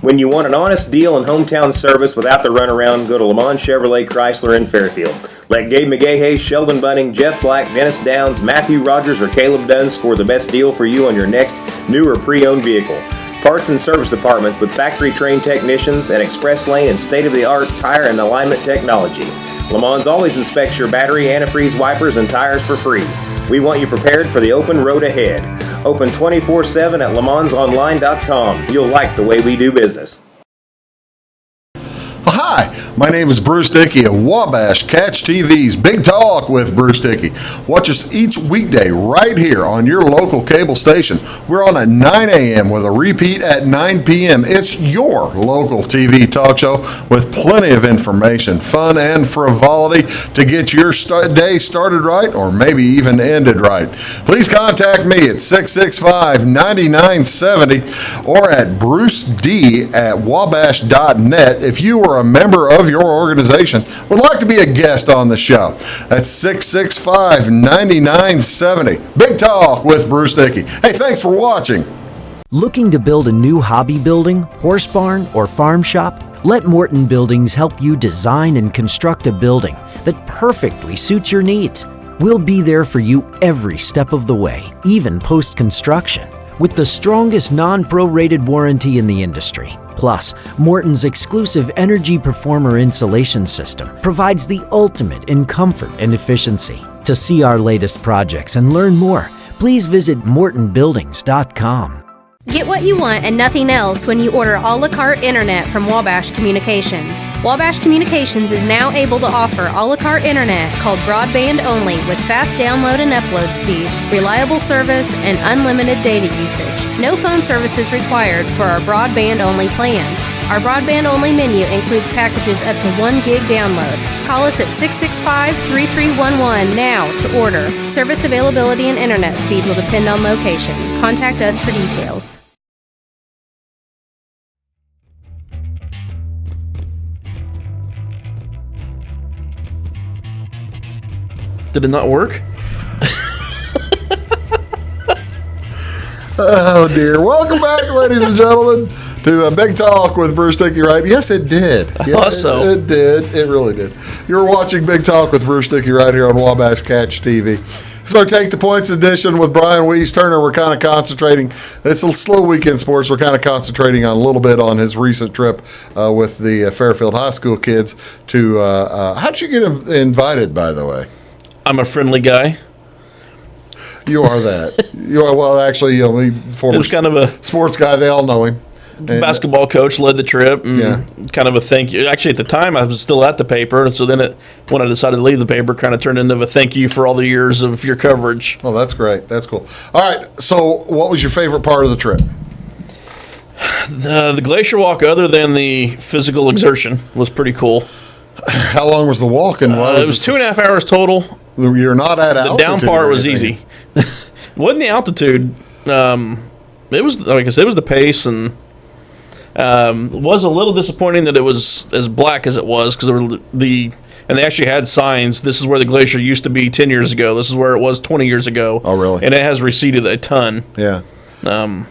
When you want an honest deal and hometown service without the runaround, go to Lamont Chevrolet Chrysler in Fairfield. Let Gabe McGahey, Sheldon Bunning, Jeff Black, Dennis Downs, Matthew Rogers, or Caleb Dunn score the best deal for you on your next new or pre-owned vehicle. Parts and service departments with factory-trained technicians and express lane and state-of-the-art tire and alignment technology. Lamont always inspects your battery, antifreeze, wipers, and tires for free. We want you prepared for the open road ahead. Open 24/7 at LeMansOnline.com. You'll like the way we do business. Hi, my name is Bruce Dickey of Wabash Catch TV's Big Talk with Bruce Dickey. Watch us each weekday right here on your local cable station. We're on at 9 a.m. with a repeat at 9 p.m. It's your local TV talk show with plenty of information, fun, and frivolity to get your day started right or maybe even ended right. Please contact me at 665-9970 or at bruced@wabash.net if you are a member of your organization would like to be a guest on the show. That's 665-9970. Big Talk with Bruce Dickey. Hey, thanks for watching. Looking to build a new hobby building, horse barn, or farm shop? Let Morton Buildings help you design and construct a building that perfectly suits your needs. We'll be there for you every step of the way, even post-construction, with the strongest non-prorated warranty in the industry. Plus, Morton's exclusive Energy Performer insulation system provides the ultimate in comfort and efficiency. To see our latest projects and learn more, please visit mortonbuildings.com. Get what you want and nothing else when you order a la carte internet from Wabash Communications. Wabash Communications is now able to offer a la carte internet called broadband only with fast download and upload speeds, reliable service, and unlimited data usage. No phone services required for our broadband only plans. Our broadband only menu includes packages up to 1 gig download. Call us at 665-3311 now to order. Service availability and internet speed will depend on location. Contact us for details. Did it not work? Oh, dear. Welcome back, ladies and gentlemen, to Big Talk with Bruce Dickey, right? Yes, it did. I thought so. It did. It really did. You're watching Big Talk with Bruce Dickey right here on Wabash Catch TV. So Take the Points edition with Brian Weiss Turner. We're kind of concentrating. It's a slow weekend sports. We're kind of concentrating on a little bit on his recent trip with the Fairfield High School kids to how'd you get invited, by the way? I'm a friendly guy. You are that. You are, well, actually, you know, former It was kind of a sports guy. They all know him. And, basketball coach led the trip, and Yeah. kind of a thank you. Actually, at the time, I was still at the paper, so then when I decided to leave the paper, kind of turned into a thank you for all the years of your coverage. Oh, that's great. That's cool. All right. So, what was your favorite part of the trip? The glacier walk, other than the physical exertion, was pretty cool. How long was the walk? And what It was 2.5 hours total. You're not at The altitude. down part or was anything. easy. It wasn't the altitude. It was, like I said, it was the pace, and it was a little disappointing that it was as black as it was, because and they actually had signs. This is where the glacier used to be 10 years ago. This is where it was 20 years ago. Oh, really? And it has receded a ton. Yeah. Now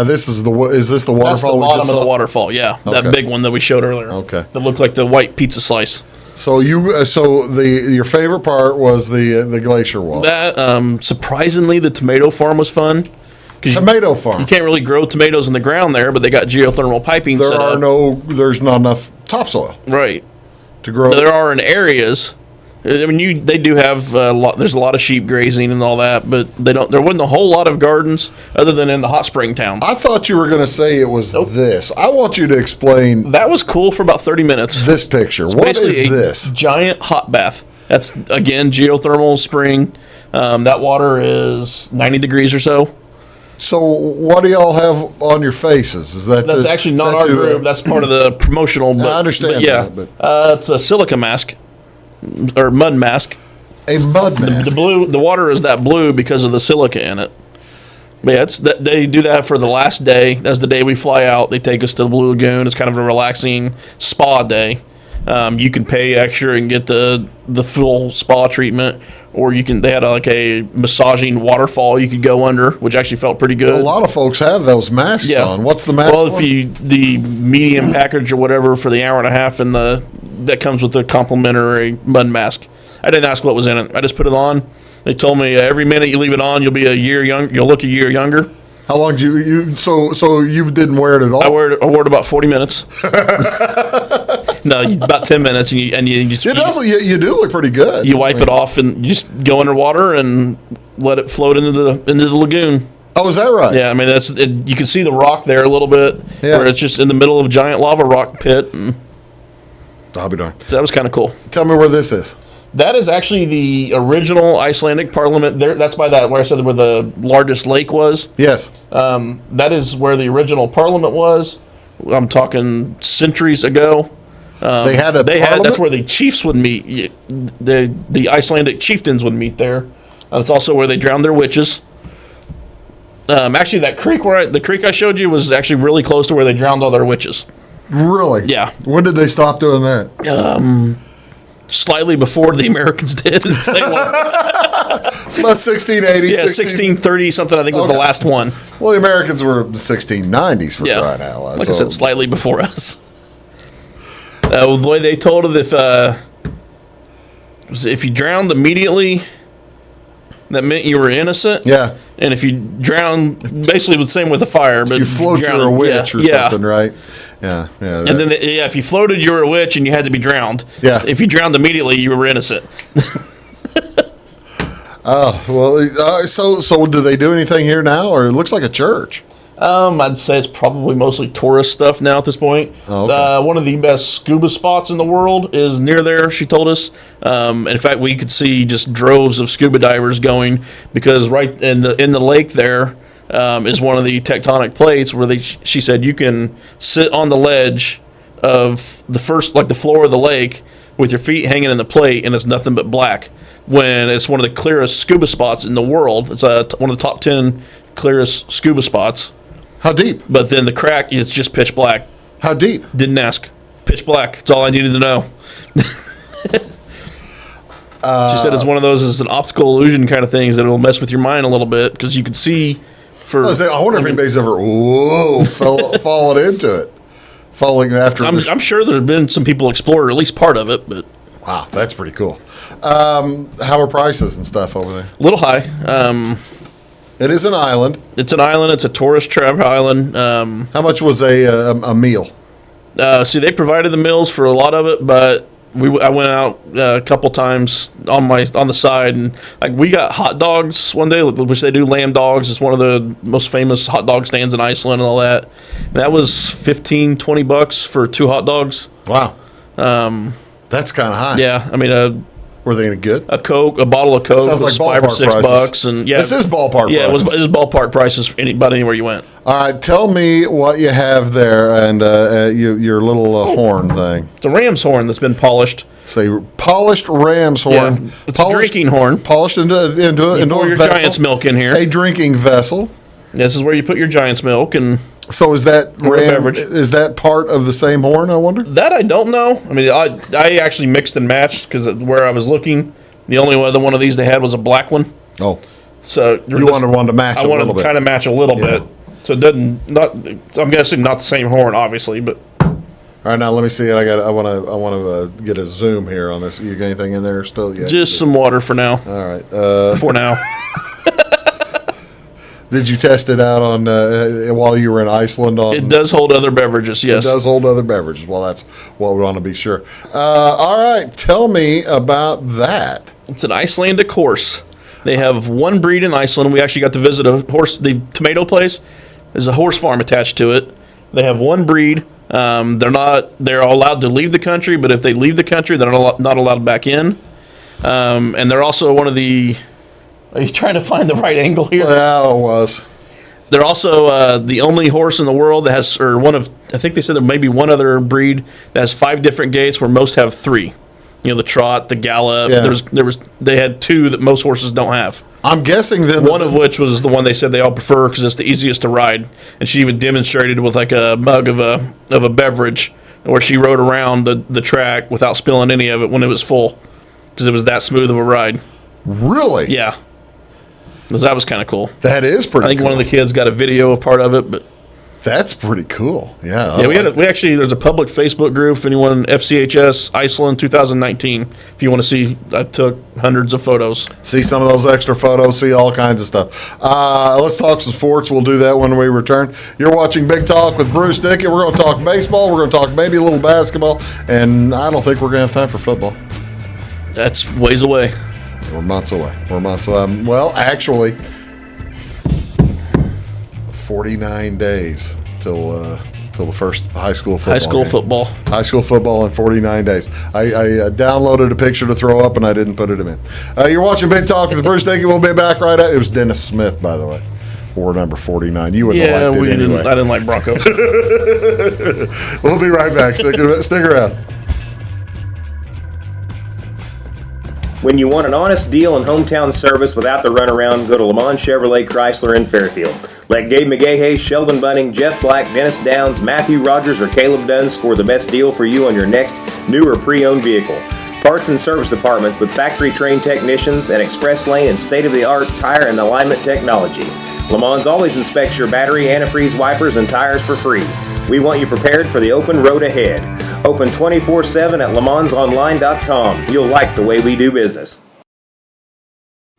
this is is this the waterfall? That's the we bottom just of the saw? waterfall. Yeah, Okay. that big one that we showed earlier. Okay. That looked like the white pizza slice. So your favorite part was the glacier walk. That surprisingly, the tomato farm was fun. 'Cause Tomato farm. You can't really grow tomatoes in the ground there, but they got geothermal piping set up. There's not enough topsoil Right. to grow. There are in areas. I mean, they do have there's a lot of sheep grazing and all that, but there wasn't a whole lot of gardens other than in the hot spring town. I thought you were going to say it was this. I want you to explain That was cool for about 30 minutes. this picture. It's What is basically this? a giant hot bath. That's, again, geothermal spring. That water is 90 degrees or so. So what do y'all have on your faces? Is that That's actually not our group. That's part of the promotional. But, I understand But yeah, that, but- it's a silica mask or mud mask. a mud mask? The water is that blue because of the silica in it. But yeah, they do that for the last day. That's the day we fly out. They take us to the Blue Lagoon. It's kind of a relaxing spa day. You can pay extra and get the full spa treatment, or they had a massaging waterfall you could go under, which actually felt pretty good. A lot of folks have those masks on. What's the mask? Well, for? the medium package or whatever for the hour and a half, and that comes with the complimentary mud mask. I didn't ask what was in it. I just put it on. They told me every minute you leave it on, you'll be a year young. You'll look a year younger. How long do you so you didn't wear it at all? I wore it about 40 minutes. No, about 10 minutes, and you just you do look pretty good. you wipe it off and you just go underwater and let it float into the lagoon. Oh, is that right? Yeah, I mean you can see the rock there a little bit, Yeah. where it's just in the middle of a giant lava rock pit, and I'll be darned. so that was kind of cool. Tell me where this is. That is actually the original Icelandic parliament. There, that's by where I said where the largest lake was. Yes. That is where the original parliament was. I'm talking centuries ago. They had a parliament? That's where the chiefs would meet. The Icelandic chieftains would meet there. That's also where they drowned their witches. Actually, that creek the creek I showed you was actually really close to where they drowned all their witches. Really? Yeah. When did they stop doing that? Slightly before the Americans did. Same one. It's about 1680. Yeah, 1630 something, I think, was the last one. Well, the Americans were the 1690s for Yeah. crying out loud. Like I said, slightly before us. The way they told it, if you drowned immediately, that meant you were innocent. Yeah. And if you drowned, basically the same with the fire. But If you float, drowned, you're a witch or yeah. something, right? Yeah. Yeah. And then, if you floated, you were a witch and you had to be drowned. Yeah. If you drowned immediately, you were innocent. well, so do they do anything here now, or it looks like a church? I'd say it's probably mostly tourist stuff now at this point. Oh, okay. One of the best scuba spots in the world is near there, she told us. In fact, we could see just droves of scuba divers going because right in the lake there is one of the tectonic plates where she said you can sit on the ledge of the floor of the lake with your feet hanging in the plate, and it's nothing but black. When it's one of the clearest scuba spots in the world. It's one of the top 10 clearest scuba spots. How deep? But then the crack, it's just pitch black. How deep? Didn't ask. Pitch black. That's all I needed to know. She said it's one of those, it's an optical illusion kind of things that will mess with your mind a little bit because you can see I wonder if anybody's ever fallen into it. Falling after I'm sure there have been some people explore at least part of it, but wow, that's pretty cool. How are prices and stuff over there? a little high. It is an island. It's an island. It's a tourist trap island. How much was a meal? See, they provided the meals for a lot of it, but I went out a couple times on the side, and like we got hot dogs one day, which they do lamb dogs. It's one of the most famous hot dog stands in Iceland and all that. And that was $15-$20 for 2 hot dogs. Wow. That's kind of high. Yeah, I mean Were they any good? a bottle of Coke Sounds was like $5 or ballpark $6, prices. and yeah, This is ballpark Yeah, prices. it was ballpark prices for about anywhere you went. All right, tell me what you have there and your little horn thing. It's a ram's horn that's been polished. Say polished ram's horn. Yeah, it's a drinking horn. Polished into Pour a your vessel. Giant's milk in here. A drinking vessel. This is where you put your Giant's milk, and So is that Or a ram? beverage. Is that part of the same horn? I wonder. that I don't know. I mean, I actually mixed and matched because where I was looking, the only other one of these they had was a black one. Oh, So you wanted one to match. I wanted to kind of match a little Yeah. bit, so it doesn't not. I'm guessing not the same horn, obviously, but All right, now let me see it. I want to get a zoom here on this. You got anything in there still? Yeah. just some water for now. All right. For now, Did you test it out on while you were in Iceland? it does hold other beverages. It Yes, does hold other beverages. Well, that's what we want to be sure. All right, tell me about that. It's an Icelandic horse. They have one breed in Iceland. We actually got to visit a horse. The tomato place is a horse farm attached to it. They have one breed. They're allowed to leave the country, but if they leave the country, they're not allowed back in. And they're also one of the. Are you trying to find the right angle here? Yeah, it was. They're also the only horse in the world that has, or one of, I think they said there may be one other breed that has 5 different gaits, where most have 3. You know, the trot, the gallop. Yeah. They had 2 that most horses don't have. I'm guessing then. One of which was the one they said they all prefer because it's the easiest to ride. And she even demonstrated with like a mug of a beverage where she rode around the track without spilling any of it when it was full because it was that smooth of a ride. Really? Yeah. 'Cause that was kind of cool. That is pretty. I think cool. one of the kids got a video of part of it, but That's pretty cool. Yeah. yeah, we actually there's a public Facebook group. If anyone FCHS Iceland 2019, if you want to see, I took hundreds of photos. See some of those extra photos, see all kinds of stuff. Let's talk some sports. We'll do that when we return. You're watching Big Talk with Bruce Dickey. We're going to talk baseball. We're going to talk maybe a little basketball. And I don't think we're going to have time for football. That's ways away. We're months away. Well, actually, 49 days till the first high school football. High school game. football. High school football in 49 days. I downloaded a picture to throw up, and I didn't put it in. You're watching Big Talk with Bruce Dickey. We'll be back right at it. Was Dennis Smith, by the way. Or number 49. You wouldn't Yeah, have liked it anyway. I didn't like Broncos. We'll be right back. Stick around. When you want an honest deal and hometown service without the runaround, go to Lamont Chevrolet Chrysler in Fairfield. Let Gabe McGahey, Sheldon Bunning, Jeff Black, Dennis Downs, Matthew Rogers, or Caleb Dunn score the best deal for you on your next new or pre-owned vehicle. Parts and service departments with factory-trained technicians and express lane and state-of-the-art tire and alignment technology. Lamont always inspects your battery, antifreeze, wipers, and tires for free. We want you prepared for the open road ahead. Open 24/7 at LeMansOnline.com. You'll like the way we do business.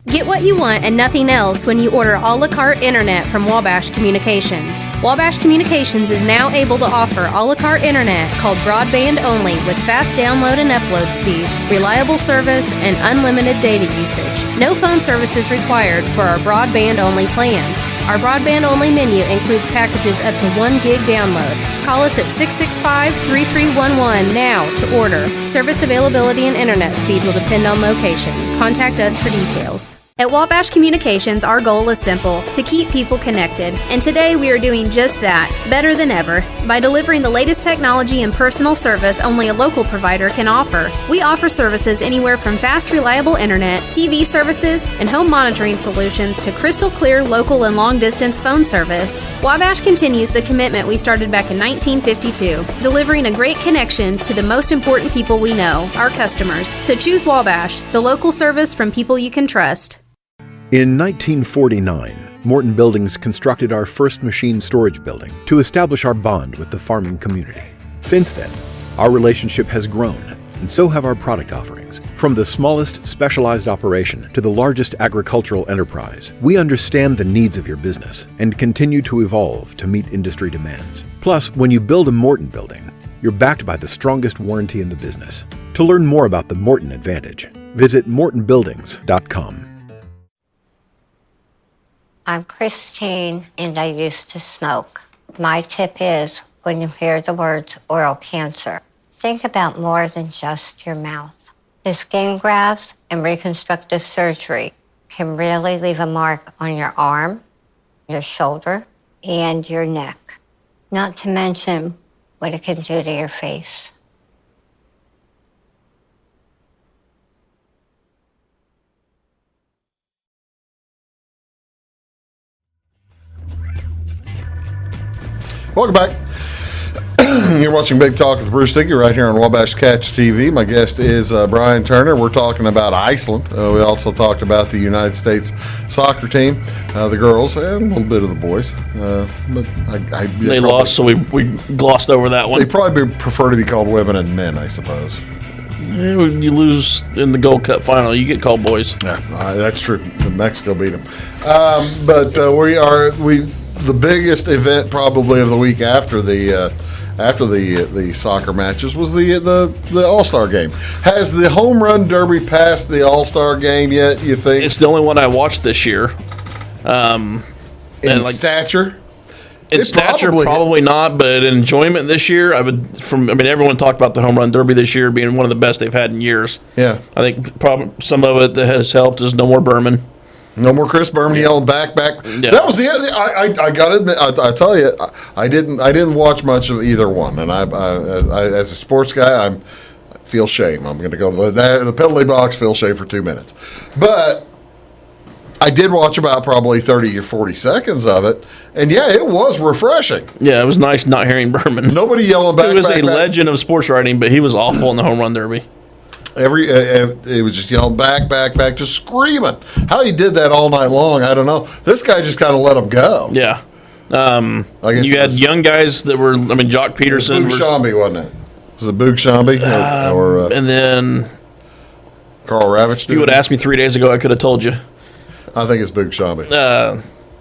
Get what you want and nothing else when you order a la carte internet from Wabash Communications. Wabash Communications is now able to offer a la carte internet called broadband only with fast download and upload speeds, reliable service, and unlimited data usage. No phone service is required for our broadband only plans. Our broadband only menu includes packages up to 1 gig download. Call us at 665-3311 now to order. Service availability and internet speed will depend on location. Contact us for details. At Wabash Communications, our goal is simple: to keep people connected. And today we are doing just that, better than ever, by delivering the latest technology and personal service only a local provider can offer. We offer services anywhere from fast, reliable internet, TV services, and home monitoring solutions to crystal clear local and long-distance phone service. Wabash continues the commitment we started back in 1952, delivering a great connection to the most important people we know, our customers. So choose Wabash, the local service from people you can trust. In 1949, Morton Buildings constructed our first machine storage building to establish our bond with the farming community. Since then, our relationship has grown, and so have our product offerings. From the smallest specialized operation to the largest agricultural enterprise, we understand the needs of your business and continue to evolve to meet industry demands. Plus, when you build a Morton building, you're backed by the strongest warranty in the business. To learn more about the Morton Advantage, visit mortonbuildings.com. I'm Christine, and I used to smoke. My tip is, when you hear the words oral cancer, think about more than just your mouth. The skin grafts and reconstructive surgery can really leave a mark on your arm, your shoulder, and your neck. Not to mention what it can do to your face. Welcome back. You're watching Big Talk with Bruce Dickey right here on Wabash Catch TV. My guest is Brian Turner. We're talking about Iceland. We also talked about the United States soccer team, the girls, and a little bit of the boys. But They lost, so we glossed over that one. They probably prefer to be called women and men, I suppose. You lose in the Gold Cup final, you get called boys. Yeah, that's true. Mexico beat them. But the biggest event probably of the week after the soccer matches was the All-Star game. Has the home run derby passed the All-Star game yet, you think? It's the only one I watched this year. In stature? In stature, probably not, but in enjoyment this year, everyone talked about the home run derby this year being one of the best they've had in years. Yeah. I think probably some of it that has helped is no more Berman. No more Chris Berman yelling back. Yeah. That was I got to admit, I tell you, I didn't watch much of either one, and I as a sports guy, I feel shame. I'm going to go to the penalty box, feel shame for 2 minutes, but I did watch about probably 30 or 40 seconds of it, and yeah, it was refreshing. Yeah, it was nice not hearing Berman. Nobody yelling back. He was a legend of sports writing, but he was awful in the home run derby. It was just yelling back, just screaming. How he did that all night long, I don't know. This guy just kind of let him go. Yeah. I guess you had young guys that were, Jock Peterson. It was Boog Shambi, wasn't it? Was it Boog Shambi? And then Carl Ravitch? If you would have asked me 3 days ago, I could have told you. I think it's Boog Shambi.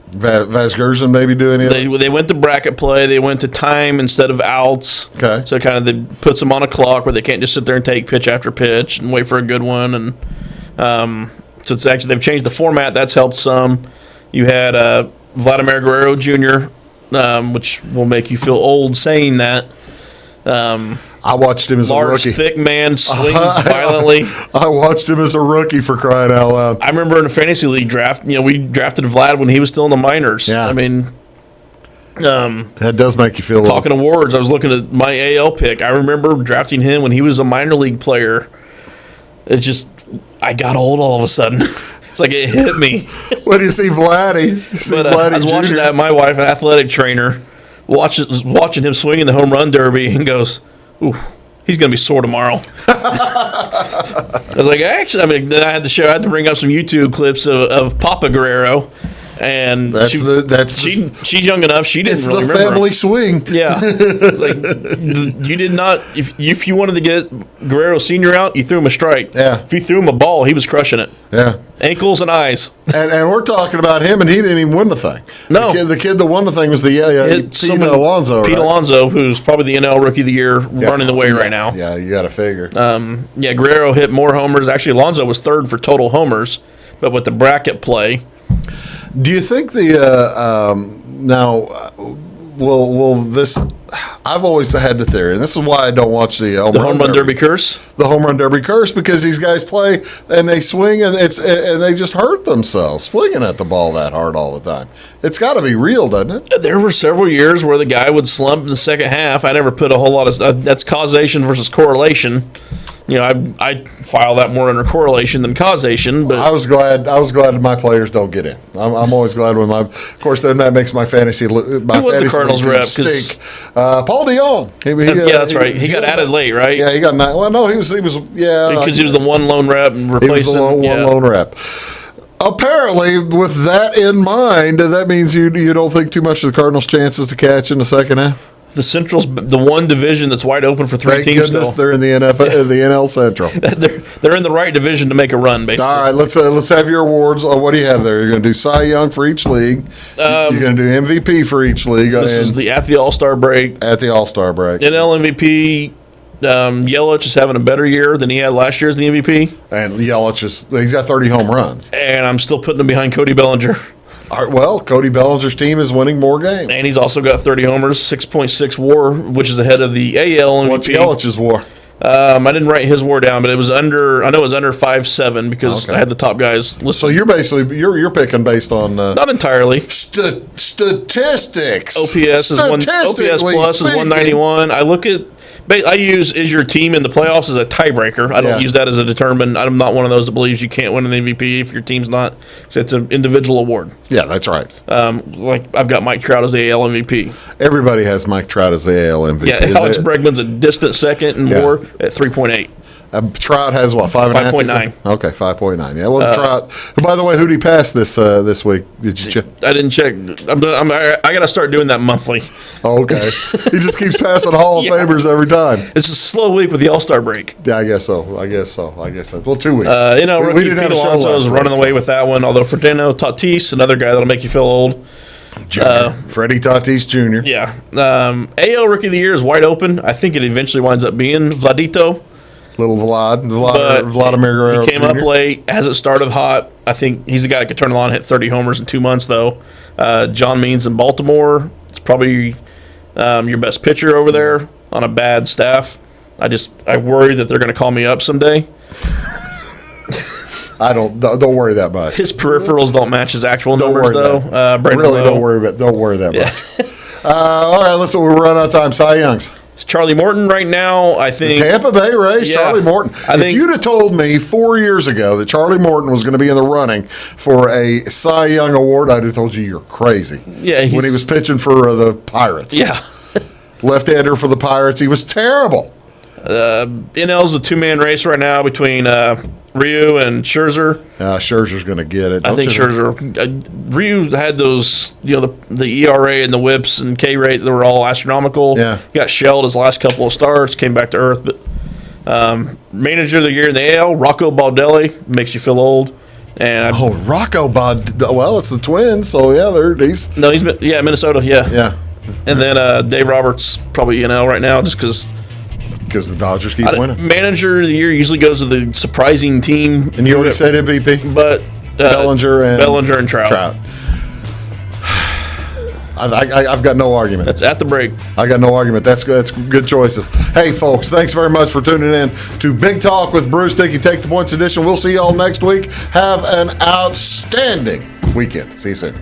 Vasgerson maybe do any of it? They went to bracket play. They went to time instead of outs. Okay. So it kind of puts them on a clock where they can't just sit there and take pitch after pitch and wait for a good one. And so it's actually they've changed the format. That's helped some. You had Vladimir Guerrero Jr., which will make you feel old saying that. I watched him as a rookie. Thick man swings violently. I watched him as a rookie, for crying out loud. I remember in a fantasy league draft, we drafted Vlad when he was still in the minors. Yeah. That does make you feel old. Talking awards, I was looking at my AL pick. I remember drafting him when he was a minor league player. It's just, I got old all of a sudden. It's like it hit me. When you see Vladdy, you see But Vladdy I was watching Jr. that. My wife, an athletic trainer, watching him swing in the home run derby and goes, "Ooh, he's going to be sore tomorrow." I was like, actually, then I had to bring up some YouTube clips of Papa Guerrero. And she's young enough. She didn't it's really the remember family him. swing. Yeah, it's like you did not. If you wanted to get Guerrero Senior out, you threw him a strike. Yeah. If you threw him a ball, he was crushing it. Yeah. Ankles and eyes. And we're talking about him, and he didn't even win the thing. No. The kid that won the thing was Pete Alonso. Pete right? Alonso, who's probably the NL Rookie of the Year, running the way right now. Yeah, you got to figure. Guerrero hit more homers. Actually, Alonso was third for total homers, but with the bracket play. Do you think will this? I've always had the theory, and this is why I don't watch the home run derby curse. The home run derby curse, because these guys play and they swing and they just hurt themselves swinging at the ball that hard all the time. It's got to be real, doesn't it? There were several years where the guy would slump in the second half. I never put a whole lot of that's causation versus correlation. I file that more under correlation than causation. But I was glad that my players don't get in. I'm always glad when of course, then that makes my fantasy. Who was the Cardinals rep? Stink. Paul Dion. That's right. He got added late, right? Yeah, he got 9. Well, no, he was because he was the one lone rep and replacing. He was the one lone rep. Apparently, with that in mind, that means you don't think too much of the Cardinals' chances to catch in the second half. The Central's the one division that's wide open for three teams. Thank goodness still. They're in the the NL Central. they're in the right division to make a run, basically. All right, let's have your awards. What do you have there? You're going to do Cy Young for each league. You're going to do MVP for each league. This is at the All-Star break. At the All-Star break. NL MVP. Yelich is having a better year than he had last year as the MVP. And Yelich he's got 30 home runs. And I'm still putting him behind Cody Bellinger. All right, well, Cody Bellinger's team is winning more games. And he's also got 30 homers, 6.6 WAR, which is ahead of the AL MVP. What's Yelich's WAR? I didn't write his WAR down, but it was under. I know it was under 5.7 because I had the top guys listed. So you're basically you're picking based on not entirely statistics. OPS plus is 191. I look at. I use is your team in the playoffs as a tiebreaker. I don't use that as a determine. I'm not one of those that believes you can't win an MVP if your team's not. So it's an individual award. Yeah, that's right. Like I've got Mike Trout as the AL MVP. Everybody has Mike Trout as the AL MVP. Yeah, Alex Bregman's a distant second and more at 3.8. Trout has what, 5.5? 5.9. Okay, 5.9. Yeah, well, Trout. By the way, who did he pass this week? Did you check? I didn't check. I got to start doing that monthly. Oh, okay. He just keeps passing Hall of Famers every time. It's a slow week with the All-Star break. Yeah, I guess so. I guess that's 2 weeks. Rookie Pete Alonso is running away with that one. Although Fernando Tatis, another guy that'll make you feel old. Freddie Tatis Jr. Yeah. AL Rookie of the Year is wide open. I think it eventually winds up being Vladito. Little Vladimir Guerrero. He came up late, hasn't started hot. I think he's a guy that could turn it on, hit 30 homers in 2 months, though. John Means in Baltimore. It's probably your best pitcher over there on a bad staff. I worry that they're going to call me up someday. I don't worry that much. His peripherals don't match his actual numbers, though. Don't worry that much. All right, listen, we're running out of time. Cy Young's. It's Charlie Morton right now, I think. The Tampa Bay Rays, Charlie Morton. If you'd have told me 4 years ago that Charlie Morton was going to be in the running for a Cy Young award, I'd have told you you're crazy. Yeah, when he was pitching for the Pirates. Yeah. Left-hander for the Pirates. He was terrible. NL's a two-man race right now between Ryu and Scherzer. Scherzer's going to get it. I think Scherzer. Ryu had those, the ERA and the whips and K rate that were all astronomical. Yeah. He got shelled his last couple of starts, came back to earth. But Manager of the Year in the AL, Rocco Baldelli, makes you feel old. And Rocco Baldelli. Well, it's the Twins, so he's Minnesota, yeah. Yeah. And then Dave Roberts, probably NL right now, just because. Because the Dodgers keep winning. Manager of the Year usually goes to the surprising team. And you already said MVP? But Bellinger and Trout. I've got no argument. That's at the break. I got no argument. That's good choices. Hey, folks, thanks very much for tuning in to Big Talk with Bruce Dickey, Take the Points edition. We'll see you all next week. Have an outstanding weekend. See you soon.